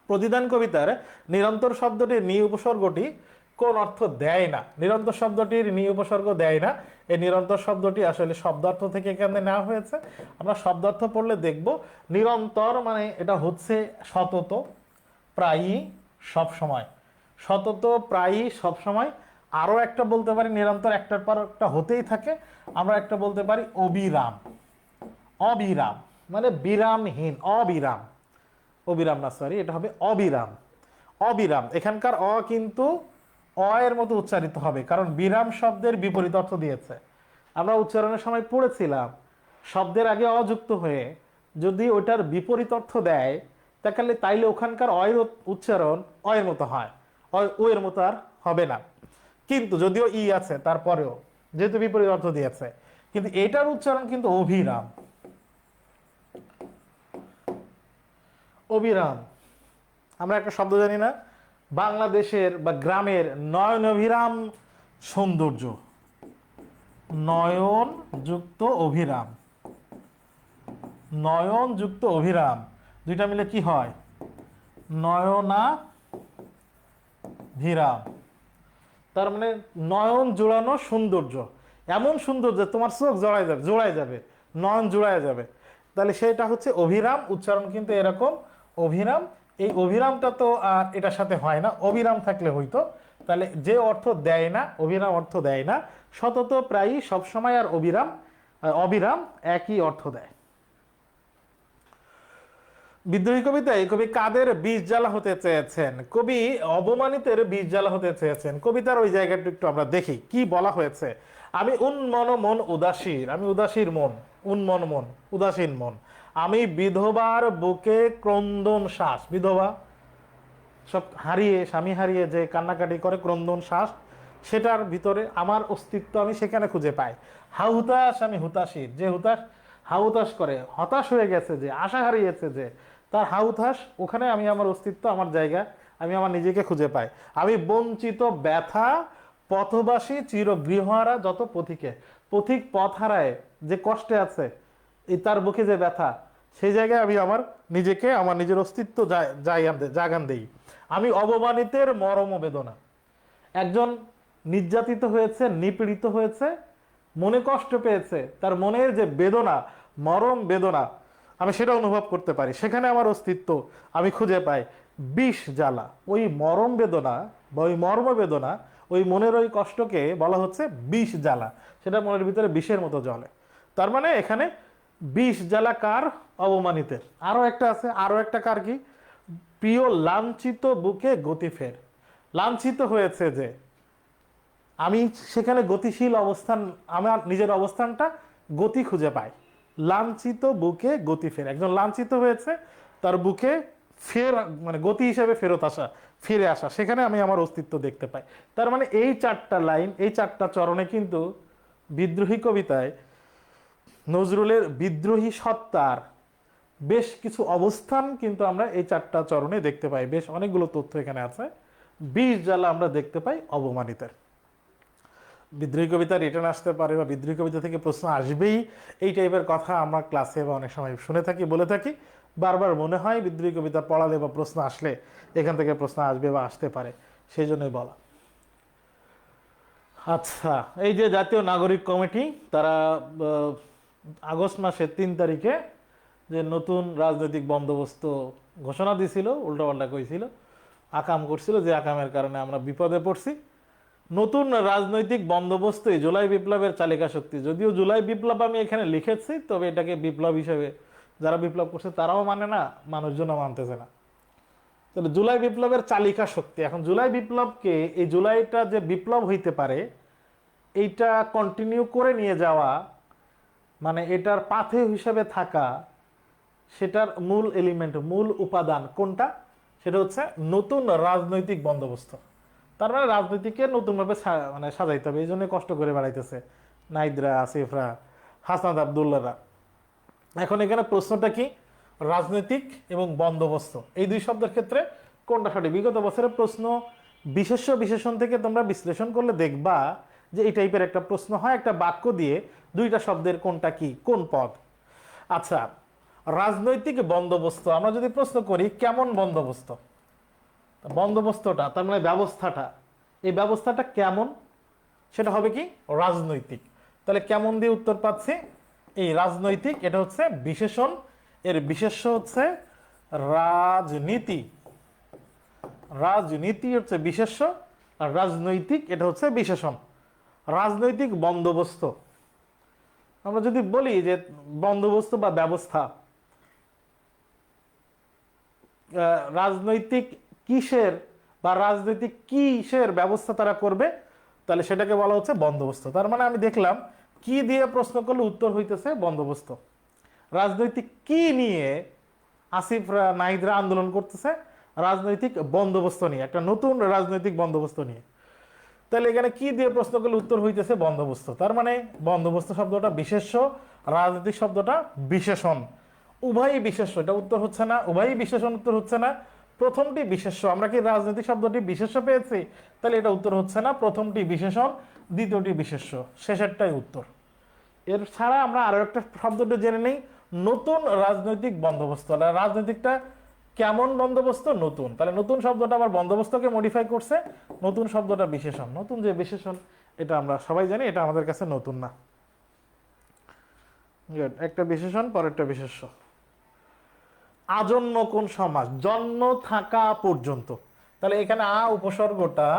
প্রতিদান কবিতার নিরন্তর শব্দটির নি উপসর্গটি কোন অর্থ দেয় না। নিরন্তর শব্দটির নি উপসর্গ দেয় না। এই নিরন্তর শব্দটি আসলে শব্দার্থ থেকে এখানে নেওয়া হয়েছে। আমরা শব্দার্থ পড়লে দেখব, নিরন্তর মানে এটা হচ্ছে সতত, প্রায়ই, সব সময়। সতত, প্রায়ই, সব সময়। আরো একটা বলতে পারি নিরন্তর একটার পর একটা হতেই থাকে। আমরা একটা বলতে পারি অবিরাম। অবিরাম মানে বিরামহীন, অবিরাম, অবিরাম না, সরি, এটা হবে অবিরাম। অবিরাম, এখানকার অ কিন্তু অ এর মতো উচ্চারিত হবে, কারণ বিরাম শব্দের বিপরীত অর্থ দিয়েছে। আমরা উচ্চারণের সময় পড়েছিলাম, শব্দের আগে অযুক্ত হয়ে যদি ওটার বিপরীত অর্থ দেয়, তাইলে ওখানকার অ এর উচ্চারণ অ এর মতো হয়, ও এর মতো আর হবে না। কিন্তু যদিও ই আছে তারপরেও, যেহেতু বিপরীত অর্থ দিয়েছে, কিন্তু এটার উচ্চারণ কিন্তু অভিরাম। অবিরাম, আমরা একটা শব্দ জানি না, বাংলাদেশের বা গ্রামের নয়নভিরাম সৌন্দর্য, নয়ন যুক্ত অভিরাম, নয়ন যুক্ত অভিরাম, দুইটা মিলে কি হয়? নয়না ভিরাম। তার মানে নয়ন জোড়ানো সৌন্দর্য, এমন সৌন্দর্য তোমার চোখ জোড়ায় যাবে, নয়ন জোড়ায় যাবে। তাহলে সেটা হচ্ছে অভিরাম, উচ্চারণ কিন্তু এরকম অভিরাম। এই অভিরামটা তো আর এটার সাথে হয় না, অবিরাম থাকলে হইতো। তাহলে যে অর্থ দেয় না, অভিরাম অর্থ দেয় না, সতত, প্রায়ই, সবসময়, আর অবিরাম একই অর্থ দেয়। বিদ্রোহী কবিতায় কবি কাদের বীজ জ্বালা হতে চেয়েছেন? কবি অবমানিতের বীজ জ্বালা হতে চেয়েছেন। কবিতার ওই জায়গাটা একটু আমরা দেখি কি বলা হয়েছে। আমি উন্মন মন উদাসীর, আমি উদাসীর মন, উন্মন মন, উদাসীন মন। আমি বিধবার বুকে ক্রন্দন শ্বাস, বিধবা সব হারিয়ে, স্বামী হারিয়ে যে কান্নাকাটি করে, ক্রন্দন শ্বাস, সেটার ভিতরে আমার অস্তিত্ব আমি সেখানে খুঁজে পাই। হাহুতাশ, আমি হুতাশীর, যে হাহুতাশ করে, হতাশ হয়ে গেছে, যে আশা হারিয়েছে, যে তার হাহুতাশ, ওখানে আমি আমার অস্তিত্ব, আমার জায়গা, আমি আমার নিজেকে খুঁজে পাই। আমি বঞ্চিত ব্যথা পথবাসী চির গৃহহারা যত পথিকে, পথিক পথ হারায় যে কষ্টে আছে, এই তার বুকে যে ব্যথা, সেই জায়গায় আমি আমার নিজেকে, আমার নিজের অস্তিত্ব জাগান দেই। আমি অবমানিতের মরম বেদনা, একজন নির্যাতিত হয়েছে, নিপীড়িত হয়েছে, মনে কষ্ট পেয়েছে, তার মনের যে বেদনা, মরম বেদনা, আমি সেটা অনুভব করতে পারি, সেখানে আমার অস্তিত্ব আমি খুঁজে পাই। বিষ জ্বালা, ওই মরম বেদনা বা ওই মর্ম বেদনা, ওই মনের ওই কষ্টকে বলা হচ্ছে বিষ জ্বালা, সেটা মনের ভিতরে বিষের মতো জ্বলে। তার মানে এখানে বিষ জ্বালা কার? অবমানিতের। আরো একটা আছে, আরো একটা কার কি? প্রিয় লাঞ্ছিত বুকে গতি ফের, লাঞ্ছিত হয়েছে যে, আমি সেখানে গতিশীল অবস্থান, আমার নিজের অবস্থানটা গতি খুঁজে পায়। লাঞ্ছিত বুকে গতি ফেরে, একজন লাঞ্ছিত হয়েছে, তার বুকে ফের মানে গতি হিসেবে ফেরত আসা, ফিরে আসা, সেখানে আমি আমার অস্তিত্ব দেখতে পাই। তার মানে এই চারটা লাইন, এই চারটা চরণে কিন্তু বিদ্রোহী কবিতায় নজরুলের বিদ্রোহী সত্তার বেশ কিছু অবস্থান কিন্তু আমরা এই চারটা চরণে দেখতে পাই। বেশ অনেকগুলো তথ্য এখানে আছে। 20 জ্বালা আমরা দেখতে পাই অবমানিতের। বিদ্রোহী কবিতা রিটার্ন আসতে পারে বা বিদ্রোহী কবিতা থেকে প্রশ্ন আসবেই, এই টাইপের কথা আমরা ক্লাসে বা অনেক সময় শুনে থাকি, বলে থাকি। বারবার মনে হয় বিদ্রোহী কবিতা পড়ালে বা প্রশ্ন আসলে এখান থেকে প্রশ্ন আসবে বা আসতে পারে, সেই জন্যই বলা। আচ্ছা, এই যে জাতীয় নাগরিক কমিটি, তারা আগস্ট মাসের 3 তারিখে যে নতুন রাজনৈতিক বন্দোবস্ত ঘোষণা দিছিল, উল্টাপাল্টা কইছিল, আকাম করছিল, যে আকামের কারণে আমরা বিপদে পড়ছি। নতুন রাজনৈতিক বন্দোবস্তে জুলাই বিপ্লবের চালিকা শক্তি, যদিও জুলাই বিপ্লব আমি এখানে লিখেছি, তবে এটাকে বিপ্লব হিসেবে যারা বিপ্লব করছে তারাও মানে না, মানুষজনও মানতেছে না। তাহলে জুলাই বিপ্লবের চালিকা শক্তি, এখন জুলাই বিপ্লবকে, এই জুলাইটা যে বিপ্লব হইতে পারে এইটা কন্টিনিউ করে নিয়ে যাওয়া, মানে এটার পাথে হিসেবে থাকা, সেটার মূল এলিমেন্ট, মূল উপাদান কোনটা? সেটা হচ্ছে নতুন রাজনৈতিক বন্দোবস্ত। তার মানে রাজনীতিকে নতুনভাবে মানে সাজাইতে হবে, এই জন্য কষ্ট করে বেড়াইতেছে নাইদরা, আসিফরা, হাসনাত আবদুল্লাহরা। এখন এখানে প্রশ্নটা কি? রাজনৈতিক এবং বন্দোবস্ত, এই দুই শব্দের ক্ষেত্রে কোনটা সঠিক? বিগত বছরের প্রশ্ন বিশেষ্য বিশেষণ থেকে তোমরা বিশ্লেষণ করলে দেখবা যে এই টাইপের একটা প্রশ্ন হয়, একটা বাক্য দিয়ে দুইটা শব্দের কোনটা কি, কোন পদ। আচ্ছা, রাজনৈতিক বন্দোবস্ত আমরা যদি প্রশ্ন করি কেমন বন্দোবস্ত, বন্দোবস্তটা তার মানে ব্যবস্থাটা, এই ব্যবস্থাটা কেমন, সেটা হবে কি? রাজনৈতিক। তাহলে কেমন দিয়ে উত্তর পাচ্ছি, এই রাজনৈতিক, এটা হচ্ছে বিশেষণ, এর বিশেষ্য হচ্ছে রাজনীতি, রাজনীতি হচ্ছে বিশেষ্য, আর রাজনৈতিক এটা হচ্ছে বিশেষণ। রাজনৈতিক বন্দোবস্ত, আমরা যদি বলি যে বন্দোবস্ত বা ব্যবস্থা, রাজনৈতিক কিসের বা রাজনৈতিক কিসের ব্যবস্থা তারা করবে, তাহলে সেটাকে বলা হচ্ছে বন্দোবস্ত। তার মানে আমি দেখলাম কি দিয়ে প্রশ্ন করলে উত্তর হইতেছে বন্দোবস্ত। রাজনৈতিক কি নিয়ে আসিফরা, নাহিদরা আন্দোলন করতেছে? রাজনৈতিক বন্দোবস্ত নিয়ে, একটা নতুন রাজনৈতিক বন্দোবস্ত নিয়ে। তাহলে এখানে কি দিয়ে প্রশ্ন করলে উত্তর হইতেছে বন্দোবস্ত। তার মানে বন্দোবস্ত শব্দটা বিশেষ্য, রাজনৈতিক শব্দটা বিশেষণ, উভয়ই বিশেষ্য, এটা উত্তর হচ্ছে না। উভয়ই বিশেষণ, উত্তর হচ্ছে না। প্রথমটি বিশেষ্য, আমরা কি রাজনৈতিক শব্দটি বিশেষ্য পেয়েছি? তাহলে এটা উত্তর হচ্ছে না। প্রথমটি বিশেষণ, দ্বিতীয়টি বিশেষ্য, শেষেরটাই উত্তর। এর ছাড়া আমরা আরো একটা শব্দটা জেনে নেই, নতুন রাজনৈতিক বন্দোবস্ত। রাজনৈতিকটা কেমন বন্দোবস্ত? নতুন। তাহলে নতুন শব্দটা আবার বন্দোবস্তকে মডিফাই করছে, নতুন শব্দটা বিশেষণ, নতুন যে বিশেষণ এটা আমরা সবাই জানি, এটা আমাদের কাছে নতুন না। একটা বিশেষণ, পরেরটা বিশেষ্য। আজন্ম কোন সমাস? জন্ম থাকা পর্যন্ত। তাহলে এখানে আ উপসর্গটা,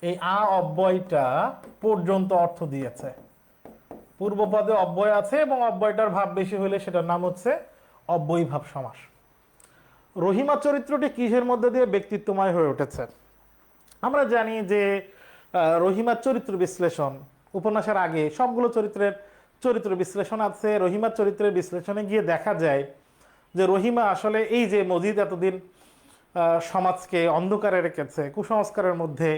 এই আ অব্যয়টা পর্যন্ত অর্থ দিয়েছে। পূর্বপদে অব্যয় আছে এবং অব্যয়টার ভাব বেশি হলে সেটার নাম হচ্ছে অব্যয়ীভাব সমাস। রহিমা চরিত্রটি কিসের মধ্যে দিয়ে ব্যক্তিত্বময় হয়ে উঠেছে? আমরা জানি যে রহিমার চরিত্র বিশ্লেষণ, উপন্যাসের আগে সবগুলো চরিত্রের চরিত্র বিশ্লেষণ আছে। রহিমার চরিত্রের বিশ্লেষণে গিয়ে দেখা যায় যে রহিমা আসলে এই যে মজিদ এতদিন সমাজকে অন্ধকারে রেখেছে, কুসংস্কারের মধ্যে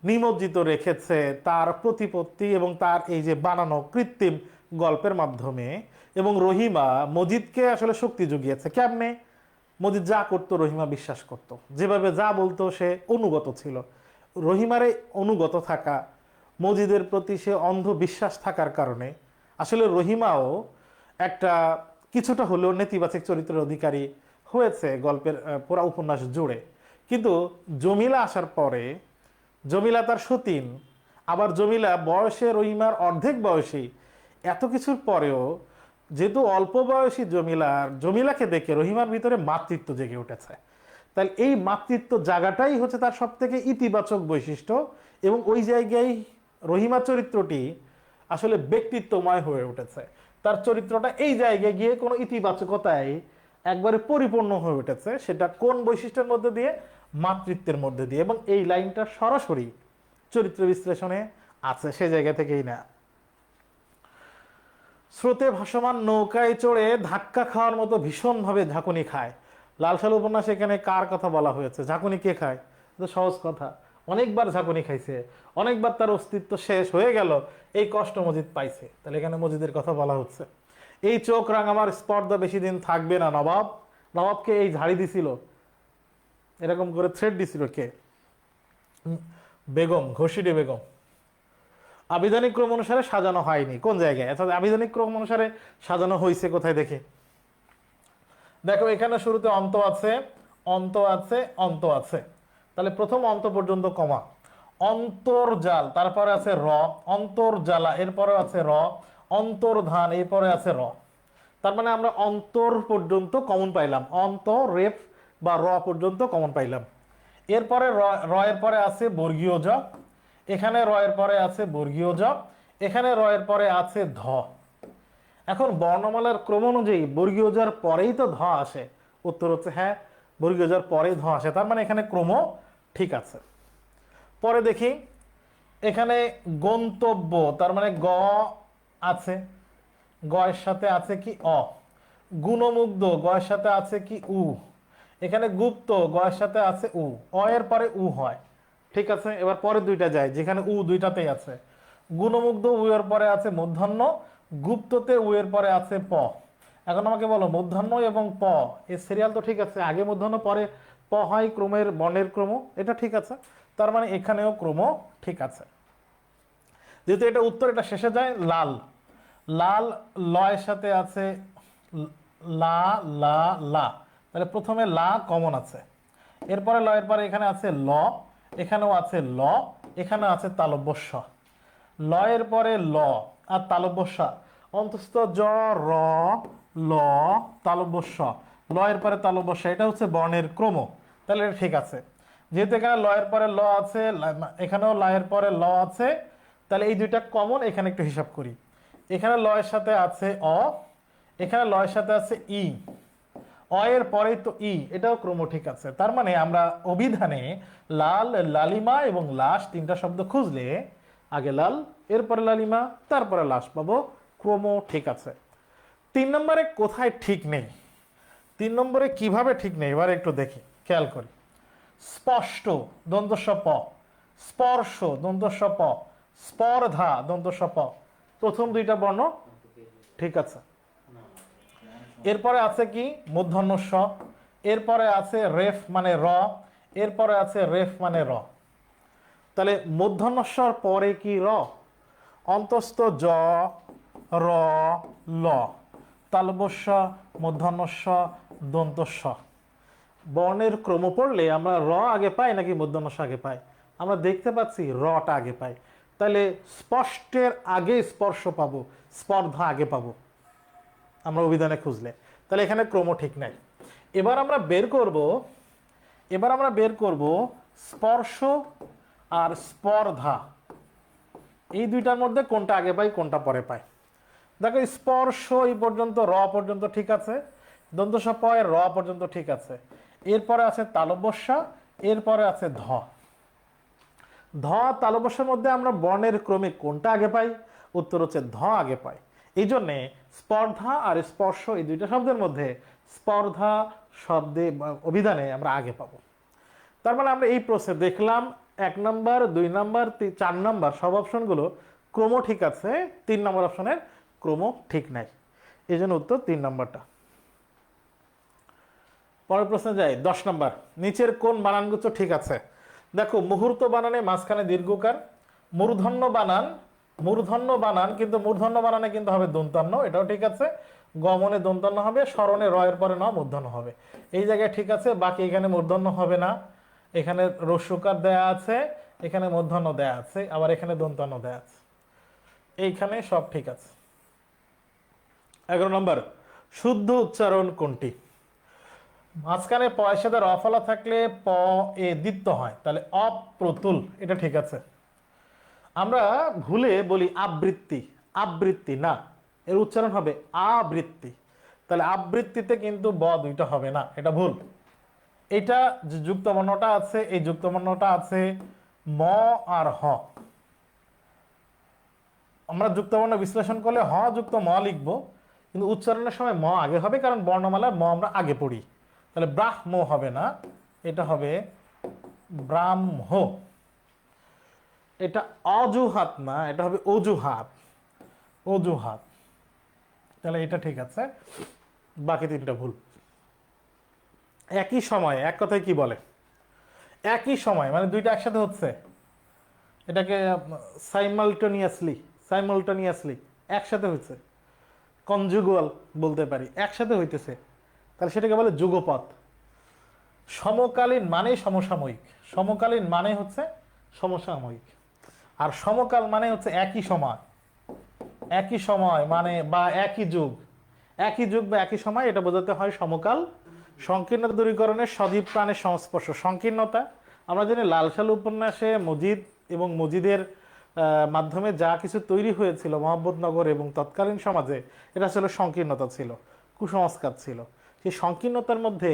নিমজ্জিত রেখেছে, তার প্রতিপত্তি এবং তার এই যে বানানো কৃত্রিম গল্পের মাধ্যমে, এবং রহিমা মজিদকে আসলে শক্তি জুগিয়েছে। কেমনে? মজিদ যা করতো রহিমা বিশ্বাস করত, যেভাবে যা বলতো সে অনুগত ছিল। রহিমার এই অনুগত থাকা, মজিদের প্রতি সে অন্ধ বিশ্বাস থাকার কারণে আসলে রহিমাও একটা কিছুটা হলেও নেতিবাচক চরিত্রের অধিকারী হয়েছে গল্পের পুরা উপন্যাস জুড়ে। কিন্তু জমিলা আসার পরে, জমিলা তার সতীন, আবার জমিলা বয়সে রহিমার অর্ধেক বয়সী, এত কিছুর পরেও যেহেতু অল্প বয়সী জমিলাকে দেখে রহিমার ভিতরে মাতৃত্ব জেগে উঠেছে। তাহলে এই মাতৃত্ব জায়গাটাই হচ্ছে তার সব থেকে ইতিবাচক বৈশিষ্ট্য, এবং ওই জায়গায় রহিমা চরিত্রটি আসলে ব্যক্তিত্বময় হয়ে উঠেছে। তার চরিত্রটা এই জায়গায় গিয়ে কোনো ইতিবাচকতায় একবারে পরিপূর্ণ হয়ে উঠেছে। সেটা কোন বৈশিষ্ট্যের মধ্যে দিয়ে? মাতৃত্বের মধ্যে দিয়ে। এবং এই লাইনটা সরাসরি চরিত্র বিশ্লেষণে আছে, সে জায়গা থেকেই না। স্রোতে ভাসমান নৌকায় চড়ে ধাক্কা খাওয়ার মতো ভীষণভাবে ঝাঁকুনি খায়। লাল সালু উপন্যাসে এখানে কার কথা বলা হয়েছে? ঝাঁকুনি কে খায়? তো সহজ কথা, অনেকবার ঝাঁকুনি খাইছে, অনেকবার তার অস্তিত্ব শেষ হয়ে গেল, এই কষ্ট মজিদ পাইছে। তাহলে এখানে মজিদের কথা বলা হচ্ছে। এই চোখ রাঙামার স্পর্ধা বেশি দিন থাকবে না নবাব। নবাবকে এই ঝাড়ি দিছিল, এরকম করে থ্রেড দিছিল কে? বেগম, ঘষিডে বেগম। আবিধানিক ক্রম অনুসারে সাজানো হয়নি কোন জায়গায়? অর্থাৎ আবিধানিক ক্রম অনুসারে সাজানো হয়েছে কোথায় দেখি? দেখো এখানে শুরুতে অন্ত আছে, অন্ত আছে, অন্ত আছে। তাহলে প্রথম অন্ত পর্যন্ত কমা। অন্তর্জাল, তারপরে আছে র, অন্তর্জালা, এরপরে আছে র, অন্তর্ধান, এরপরে আছে র। তার মানে আমরা অন্তর পর্যন্ত কমন পাইলাম, অন্ত রেফ বা র পর্যন্ত কমন পাইলাম। এরপরে র এর পরে আছে বর্গীয় জ, এখানে র এর পরে আছে বর্গীয় জ, এখানে র এর পরে আছে ধ। এখন বর্ণমালার ক্রম অনুযায়ী বর্গীয় জর পরেই তো ধ আসে। উত্তর হচ্ছে হ্যাঁ, বর্গীয় জর পরেই ধ আসে, তার মানে এখানে ক্রম ঠিক আছে। পরে দেখি এখানে গন্তব্য, তার মানে গ আছে, গ এর সাথে আছে কি অ। গুণমুগ্ধ, গ এর সাথে আছে কি উ। এখানে গুপ্ত, গ এর সাথে আছে উ, অ এর পরে উ হয়। ঠিক আছে, এবার পরে দুইটা যায় যেখানে উ দুইটাতেই আছে। গুণমুগ্ধ উ এর পরে আছে মূর্ধন্য, গুপ্ততে উ এর পরে আছে প। এখন আমাকে বলো মূর্ধন্য এবং প এই সিরিয়াল তো ঠিক আছে, আগে মূর্ধন্য পরে প হয়, ক্রমের বর্ণের ক্রম, এটা ঠিক আছে। তার মানে এখানেও ক্রম ঠিক আছে। যেহেতু এটা উত্তর, এটা শেষে যায় লাল। লাল ল এর সাথে আছে লা, লা, লা, তাহলে প্রথমে লা কমন আছে। এরপরে ল এর পরে এখানে আছে ল, এখানেও আছে ল, এখানে আছে তালব্যস্য। ল এর পরে ল আর তালব্যস্য, অন্তস্থ জ র ল তালব্যস্য, ল এর পরে তালব্যস্য, এটা হচ্ছে বর্ণের ক্রম। তাহলে এটা ঠিক আছে। যেহেতু এখানে ল এর পরে ল আছে, এখানেও ল এর পরে ল আছে, তাহলে এই দুইটা কমন। এখানে একটু হিসাব করি, এখানে ল এর সাথে আছে অ, এখানে ল এর সাথে আছে ই, অ এর পরেই তো ই, এটাও ক্রম ঠিক আছে। তার মানে আমরা অভিধানে লাল, লালিমা এবং লাশ তিনটা শব্দ খুঁজলে আগে লাল, এরপরে লালিমা, তারপরে লাশ পাবো, ক্রম ঠিক আছে। 3 নম্বরে কোথায় ঠিক নেই? 3 নম্বরে কিভাবে ঠিক নেই এবার একটু দেখি, খেয়াল করি। স্পষ্ট দন্তস্ব প, স্পর্শ দন্তস্ব প, স্পর্ধা দন্তস্ব প, প্রথম দুইটা বর্ণ ঠিক আছে। এরপরে আছে কি মূর্ধন্য স, এরপরে আছে রেফ মানে র, এরপরে আছে রেফ মানে র। তাহলে মূর্ধন্যস্বর পরে কি র, অন্তস্থ জ র ল, তালব্যস্য মূর্ধন্যস্ব দন্তস্ব। বর্ণের ক্রম পড়লে আমরা র আগে পাই নাকি মূর্ধন্যস্ব আগে পাই? আমরা দেখতে পাচ্ছি রটা আগে পাই। তাহলে স্পষ্টের আগে স্পর্শ পাবো, স্পর্ধা আগে পাবো আমরা অভিধানে খুঁজলে। তাহলে এখানে ক্রম ঠিক নাই। এবার আমরা বের করব স্পর্শ আর স্পর্ধা, এই দুইটার মধ্যে কোনটা আগে পাই কোনটা পরে পাই। দেখো স্পর্শ এই পর্যন্ত র পর্যন্ত ঠিক আছে, দন্তস্ব প এর র পর্যন্ত ঠিক আছে। এরপরে আছে তালব্যস্য, এরপরে আছে ধ। ধ তালব্যস্যের মধ্যে আমরা বর্ণের ক্রমে কোনটা আগে পাই? উত্তর হচ্ছে ধ আগে পাই। এই জন্যে স্পর্ধা আর স্পর্শ এই দুইটা শব্দের মধ্যে স্পর্ধা শব্দে অভিধানে আমরা আগে পাবো। তার মানে আমরা এই প্রশ্নে দেখলাম 1 নম্বর, 2 নম্বর, 4 নম্বর সব অপশনগুলো ক্রম ঠিক আছে, 3 নম্বর অপশনের ক্রম ঠিক নাই। এই জন্য উত্তর 3 নম্বরটা। পরের প্রশ্নে যাই, 10 নম্বর। নিচের কোন বানানগুচ্ছ ঠিক আছে? দেখো মুহূর্ত বানানে মাঝখানে দীর্ঘকার, মূর্ধন্য বানান কিন্তু মূর্ধন্য বানানে কিন্তু হবে দন্তান্ন, এটাও ঠিক আছে। গমনে দন্তান্ন হবে, স্মরণে র এর পরে ন মূর্ধন্য হবে, এই জায়গায় ঠিক আছে। বাকি এখানে মূর্ধন্য হবে না, এখানে রস্যকার দেয়া আছে, এখানে মূর্ধন্য দেয়া আছে, আবার এখানে দন্তান্ন দেয়া আছে, এইখানে সব ঠিক আছে। 11 নম্বর, শুদ্ধ উচ্চারণ কোনটি? মাঝখানে পয়ের সাথে র ফলা থাকলে প এ দ্বিত্ব হয়, তাহলে অপ্রতুল, এটা ঠিক আছে। আমরা ভুলে বলি আবৃত্তি, আবৃত্তি না, এর উচ্চারণ হবে আবৃত্তি। তাহলে আবৃত্তিতে কিন্তু ব দুইটা হবে না, এটা ভুল। এটা যে যুক্ত বর্ণটা আছে, এই যুক্ত বর্ণটা আছে ম আর হ, আমরা যুক্তবর্ণ বিশ্লেষণ করলে হ যুক্ত ম লিখবো, কিন্তু উচ্চারণের সময় ম আগে হবে, কারণ বর্ণমালার ম আমরা আগে পড়ি। তাহলে ব্রাহ্ম হবে না, এটা হবে ব্রাহ্ম। এটা অজুহাত না, এটা হবে অজুহাত, অজুহাত। তাহলে এটা ঠিক আছে, বাকি তিনটা ভুল। একই সময়ে, এক কথায় কি বলে, একই সময় মানে দুইটা একসাথে হচ্ছে, এটাকে সাইমালটেনিয়াসলি, সাইমালটেনিয়াসলি একসাথে হচ্ছে, কনজুগুয়াল বলতে পারি, একসাথে হইতেছে, তাহলে সেটাকে বলে যুগপৎ। সমকালীন মানে সমসাময়িক, সমকালীন মানে হচ্ছে সমসাময়িক, আর সমকাল মানে হচ্ছে একই সময়, একই সময় মানে বা একই যুগ, একই যুগ বা একই সময়, এটা বোঝাতে হয় সমকাল। সংকীর্ণতা দূরীকরণের সজীব প্রাণের সংস্পর্শ, সংকীর্ণতা আমরা জানি লালসাল উপন্যাসে মজিদ এবং মজিদের মাধ্যমে যা কিছু তৈরি হয়েছিল মোহাম্মদনগর এবং তৎকালীন সমাজে, এটা ছিল সংকীর্ণতা, ছিল কুসংস্কার, ছিল সেই সংকীর্ণতার মধ্যে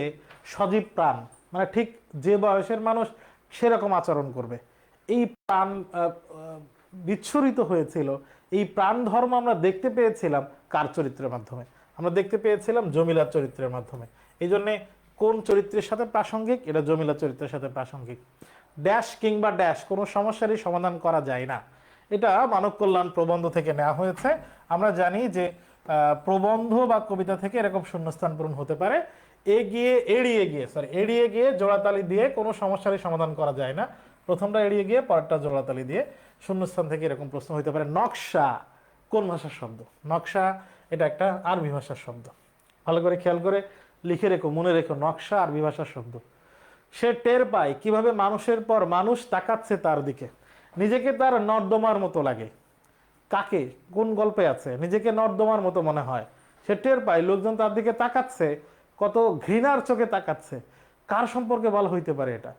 সজীব প্রাণ, মানে ঠিক যে বয়সের মানুষ সেরকম আচরণ করবে, এই প্রাণ বিচ্ছুরিত হয়েছিল। এই প্রাণ ধর্ম আমরা দেখতে পেয়েছিলাম কার চরিত্রের মাধ্যমে? আমরা দেখতে পেয়েছিলাম জমিলার চরিত্রের মাধ্যমে। এই জন্যে কোন চরিত্রের সাথে প্রাসঙ্গিক? এটা জমিলা চরিত্রের সাথে প্রাসঙ্গিক। ড্যাশ কিংবা ড্যাশ কোনো সমস্যারই সমাধান করা যায় না, এটা মানব কল্যাণ প্রবন্ধ থেকে নেওয়া হয়েছে। আমরা জানি যে প্রবন্ধ বা কবিতা থেকে এরকম শূন্যস্থান পূরণ হতে পারে। এড়িয়ে গিয়ে জোড়াতালি দিয়ে কোনো সমস্যারই সমাধান করা যায় না, প্রথমটা এড়িয়ে গিয়ে পরেরটা জোড়াতালি দিয়ে শূন্যস্থান থেকে এরকম প্রশ্ন হতে পারে। নকশা কোন ভাষার শব্দ? নকশা এটা একটা আরবি ভাষার শব্দ, ভালো করে খেয়াল করে লিখে রেখো, মনে রেখো, নকশা আরবি ভাষার শব্দ। সে টের পায় কিভাবে মানুষের পর মানুষ তাকাচ্ছে তার দিকে, নিজেকে তার নর্দমার মতো লাগে। কাকে? কোন গল্পে আছে নিজেকে নর্দমার মতো মনে হয়? সে টের পায় লোকজন তার দিকে তাকাচ্ছে, কত ঘৃণার চোখে তাকাচ্ছে। কার সম্পর্কে বলা হইতে পারে এটা?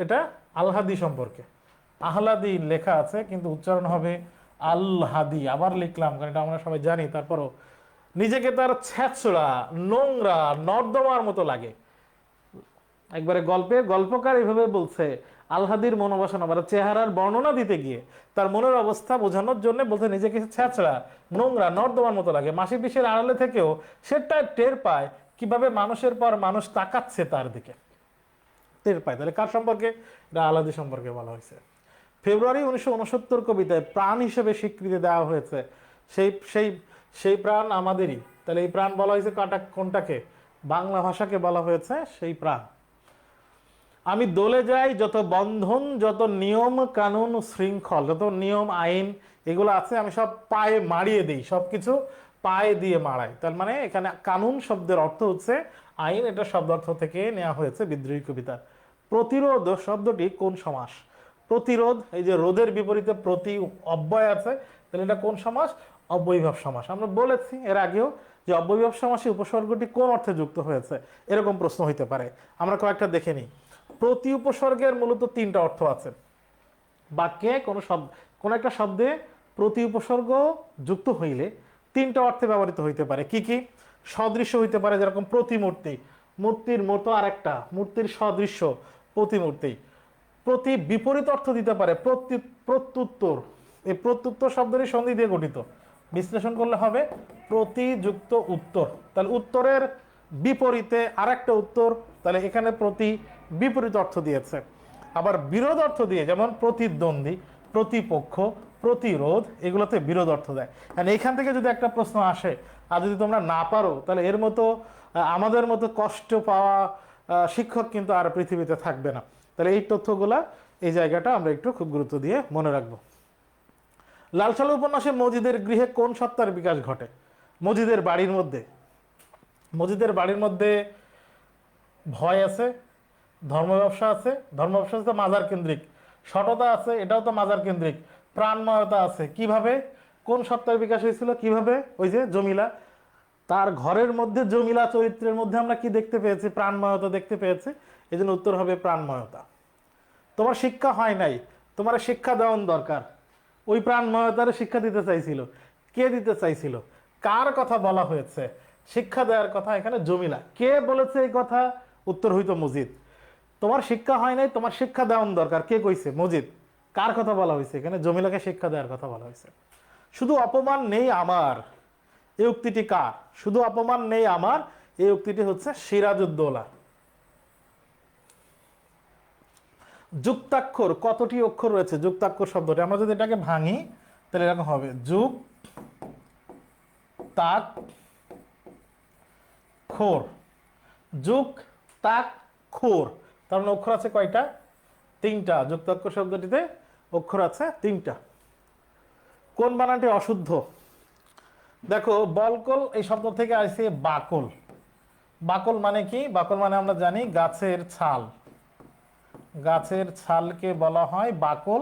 এটা আলহাদি সম্পর্কে। আহলাদি লেখা আছে কিন্তু উচ্চারণ হবে আলহাদি। আবার লিখলাম কারণ এটা আমরা সবাই জানি, তারপরও নিজেকে তার ছেঁচড়া, নোংরা, নর্দমার মতো লাগে। একবারে গল্পকার এভাবে বলছে, আলহাদির মনোবাসনা মানে চেহারার বর্ণনা দিতে গিয়ে তার মনের অবস্থা বোঝানোর জন্য বলতে নিজেকে ছেঁচড়া, নোংরা, নর্দমার মতো লাগে। মাসি পিসের আড়ালে থেকেও সেটা টের পায় কিভাবে মানুষের পর মানুষ তাকাচ্ছে তার দিকে, টের পায়। তাহলে কার সম্পর্কে? এটা আলাদি সম্পর্কে বলা হয়েছে। ফেব্রুয়ারি 1969 কবিতায় প্রাণ হিসেবে স্বীকৃতি দেওয়া হয়েছে, সেই সেই সেই প্রাণ আমাদেরই। তাহলে এই প্রাণ বলা হয়েছে কোনটাকে? বাংলা ভাষাকে বলা হয়েছে সেই প্রাণ। আমি দলে যাই যত বন্ধন, যত নিয়ম কানুন শৃঙ্খল, যত নিয়ম আইন এগুলো আছে আমি সব পায়ে মারিয়ে দিই, সব কিছু পায়ে দিয়ে মারাই। তার মানে এখানে কানুন শব্দের অর্থ হচ্ছে আইন, এটা শব্দ অর্থ থেকে নেওয়া হয়েছে বিদ্রোহী কবিতার। প্রতিরোধ শব্দটি কোন সমাস? প্রতিরোধ, এই যে রোধের বিপরীতে প্রতি অব্যয় আছে, তাহলে এটা কোন সমাস? অব্যয়ীভাব সমাস। আমরা বলেছি এর আগেও যে অব্যয়ীভাব সমাসে উপসর্গটি কোন অর্থে যুক্ত হয়েছে, এরকম প্রশ্ন হইতে পারে। আমরা কয়েকটা দেখে নিই। প্রতি উপসর্গের মূলত তিনটা অর্থ আছে। বাক্যে কোনো একটা শব্দে প্রতি উপসর্গ যুক্ত হইলে তিনটা অর্থে ব্যবহৃত হইতে পারে। কি কি? সদৃশ্য হইতে পারে, যেরকম প্রতিমূর্তি, মূর্তির মতো আরেকটা, মূর্তির সদৃশ্য প্রতিমূর্তি। প্রতি বিপরীত অর্থ দিতে পারে, প্রত্যুত্তর। এই প্রত্যুত্তর শব্দটি সন্ধি দিয়ে গঠিত, বিশ্লেষণ করলে হবে প্রতিযুক্ত উত্তর। তাহলে উত্তরের বিপরীতে আরেকটা উত্তর, তাহলে এখানে প্রতি বিপরীত অর্থ দিয়েছে। আবার বিরোধ অর্থ দিয়ে, যেমন প্রতিদ্বন্দ্বী, প্রতিপক্ষ, প্রতিরোধ, এগুলোতে বিরোধ অর্থ দেয়। কারণ এখান থেকে যদি একটা প্রশ্ন আসে আর যদি তোমরা না পারো, তাহলে এর মতো আমাদের মতো কষ্ট পাওয়া শিক্ষক কিন্তু আর পৃথিবীতে থাকবে না। তাহলে এই তথ্যগুলা, এই জায়গাটা আমরা একটু খুব গুরুত্ব দিয়ে মনে রাখবো। লালসাল উপন্যাসে মজিদের গৃহে কোন সত্তার বিকাশ ঘটে? মজিদের বাড়ির মধ্যে, মজিদের বাড়ির মধ্যে ভয় আছে, ধর্ম ব্যবসা আছে, ধর্ম ব্যবসা তো মাজার কেন্দ্রিক, সততা আছে, এটাও তো মাজার কেন্দ্রিক, প্রাণময়তা আছে। কিভাবে, কোন সত্তার বিকাশ হয়েছিল? কিভাবে? ওই যে জমিলা, তার ঘরের মধ্যে জমিলা চরিত্রের মধ্যে আমরা কি দেখতে পেয়েছি? প্রাণময়তা দেখতে পেয়েছি। এই জন্য উত্তর হবে প্রাণময়তা। তোমার শিক্ষা হয় নাই, তোমার শিক্ষা দেওয়ান দরকার। ওই প্রাণময়তার শিক্ষা দিতে চাইছিল, কে দিতে চাইছিল? কার কথা বলা হয়েছে? শিক্ষা দেওয়ার কথা এখানে জমিলা। কে বলেছে এই কথা? উত্তর হইতো মজিদ। তোমার শিক্ষা হয় নাই, তোমার শিক্ষা দেওয়ান দরকার, কে কইছে? মজিদ। কার কথা বলা হয়েছে এখানে? জমিলাকে শিক্ষা দেওয়ার কথা বলা হয়েছে। শুধু অপমান নেই আমার, এই উক্তিটি কার? শুধু অপমান নেই আমার, এই উক্তিটি হচ্ছে সিরাজউদ্দৌলা। যুক্তাক্ষর, কতটি অক্ষর রয়েছে যুক্তাক্ষর শব্দটি? আমরা যদি এটাকে ভাঙি তাহলে এরকম হবে, যুগ তাক খোর, যুগ তাক খোর, তার মানে অক্ষর আছে কয়টা? 3টা। যুক্তাক্ষর শব্দটিতে অক্ষর আছে 3টা। কোন বানানটি অশুদ্ধ? দেখো, বলকল এই শব্দ থেকে আসছে বাকল। বাকল মানে কি? বাকল মানে আমরা জানি গাছের ছাল। গাছের ছালকে বলা হয় বাকল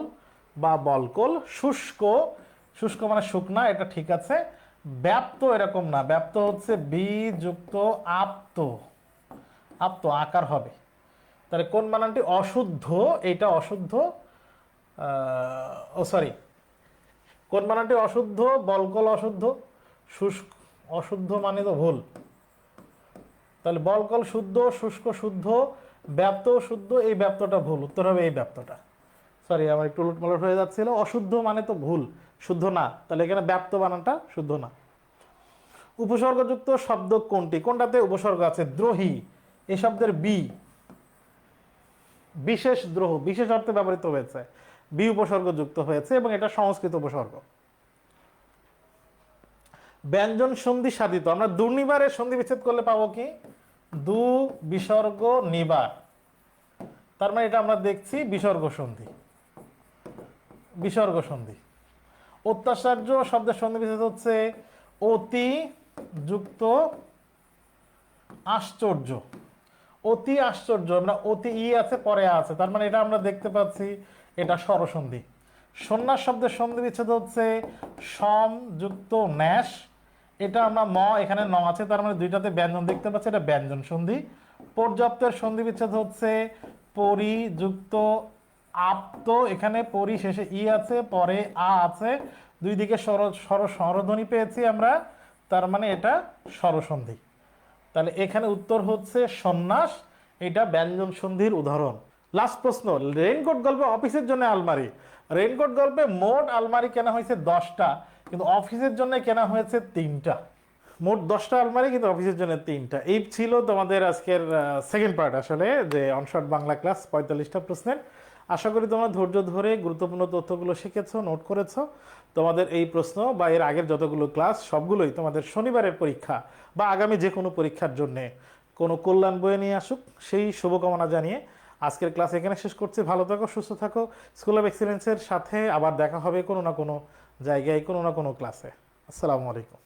বা বলকল। শুষ্ক, শুষ্ক মানে শুকনা, এটা ঠিক আছে। ব্যাপ্ত এরকম না, ব্যাপ্ত হচ্ছে বি যুক্ত আপ্ত, আপ্ত আকার হবে। তাহলে কোন বানানটি অশুদ্ধ? এটা অশুদ্ধ, ও সরি, কোন বানানটি অশুদ্ধ? বলকল অশুদ্ধ, শুষ্ক অশুদ্ধ মানে তো ভুল। তাহলে বলকল শুদ্ধ, শুষ্ক শুদ্ধ, ব্যাপ্ত শুদ্ধ, এই ব্যাপ্তটা ভুল, উত্তর হবে এই ব্যাপ্তটা। সরি, আমার একটু উলটপালট হয়ে যাচ্ছিল। অশুদ্ধ মানে তো ভুল, শুদ্ধ না, তাহলে এখানে ব্যাপ্ত বানানটা শুদ্ধ না। উপসর্গযুক্ত শব্দ কোনটি? কোনটাতে উপসর্গ আছে? দ্রোহী, এই শব্দের বি, বিশেষ দ্রোহ, বিশেষ অর্থে ব্যবহৃত হয়েছে, বি উপসর্গ যুক্ত হয়েছে এবং এটা সংস্কৃত উপসর্গ। ব্যঞ্জন সন্ধি সাধিত, আমরা দুর্নিবারের সন্ধি বিচ্ছেদ করলে পাবো কি? দু বিসর্গ নিবার, তার মানে এটা আমরা দেখছি বিসর্গ সন্ধি, বিসর্গ সন্ধি। অত্যাচার্য শব্দের সন্ধি বিচ্ছেদ হচ্ছে অতি যুক্ত আশ্চর্য, অতি আশ্চর্য, আমরা অতি ই আছে পরে আছে, তার মানে এটা আমরা দেখতে পাচ্ছি এটা স্বরসন্ধি। সন্ন্যাস শব্দের সন্ধি বিচ্ছেদ হচ্ছে সম যুক্ত ন্যাস, এটা আমরা ম, এখানে ন আছে, তার মানে দুইটাতে ব্যঞ্জন দেখতে পাচ্ছি, এটা ব্যঞ্জন সন্ধি। পর্যাপ্তের সন্ধি বিচ্ছেদ হচ্ছে পরি যুক্ত আপ্ত, এখানে পরি শেষে ই আছে পরে আ আছে, দুই দিকে স্বরধ্বনি পেয়েছি আমরা, তার মানে এটা স্বরসন্ধি। তাহলে এখানে উত্তর হচ্ছে সন্ন্যাস, এটা ব্যঞ্জন সন্ধির উদাহরণ। লাস্ট প্রশ্ন, রেইনকোট গল্পে অফিসের জন্য আলমারি, রেইনকোট গল্পে মোট আলমারি কেনা হয়েছে 10টা, কিন্তু অফিসের জন্য কেনা হয়েছে 3টা। মোট 10টা আলমারি, কিন্তু অফিসের জন্য 3টা। এই ছিল তোমাদের আজকের সেকেন্ড পার্ট, আসলে যে অনশর্ট বাংলা ক্লাস 45টা প্রশ্নের। আশা করি তোমরা ধৈর্য ধরে গুরুত্বপূর্ণ তথ্যগুলো শিখেছো, নোট করেছো। তোমাদের এই প্রশ্ন বা এর আগের যতগুলো ক্লাস সবগুলোই তোমাদের শনিবারের পরীক্ষা বা আগামী যে কোনো পরীক্ষার জন্যে কোনো কল্যাণ বয়ে নিয়ে আসুক, সেই শুভকামনা জানিয়ে আজকের ক্লাস এখানে শেষ করছি। ভালো থাকো, সুস্থ থাকো। স্কুল অফ এক্সিলেন্সের সাথে আবার দেখা হবে কোনো না কোনো জায়গায়, কোনো না কোনো ক্লাসে। আসসালামু আলাইকুম।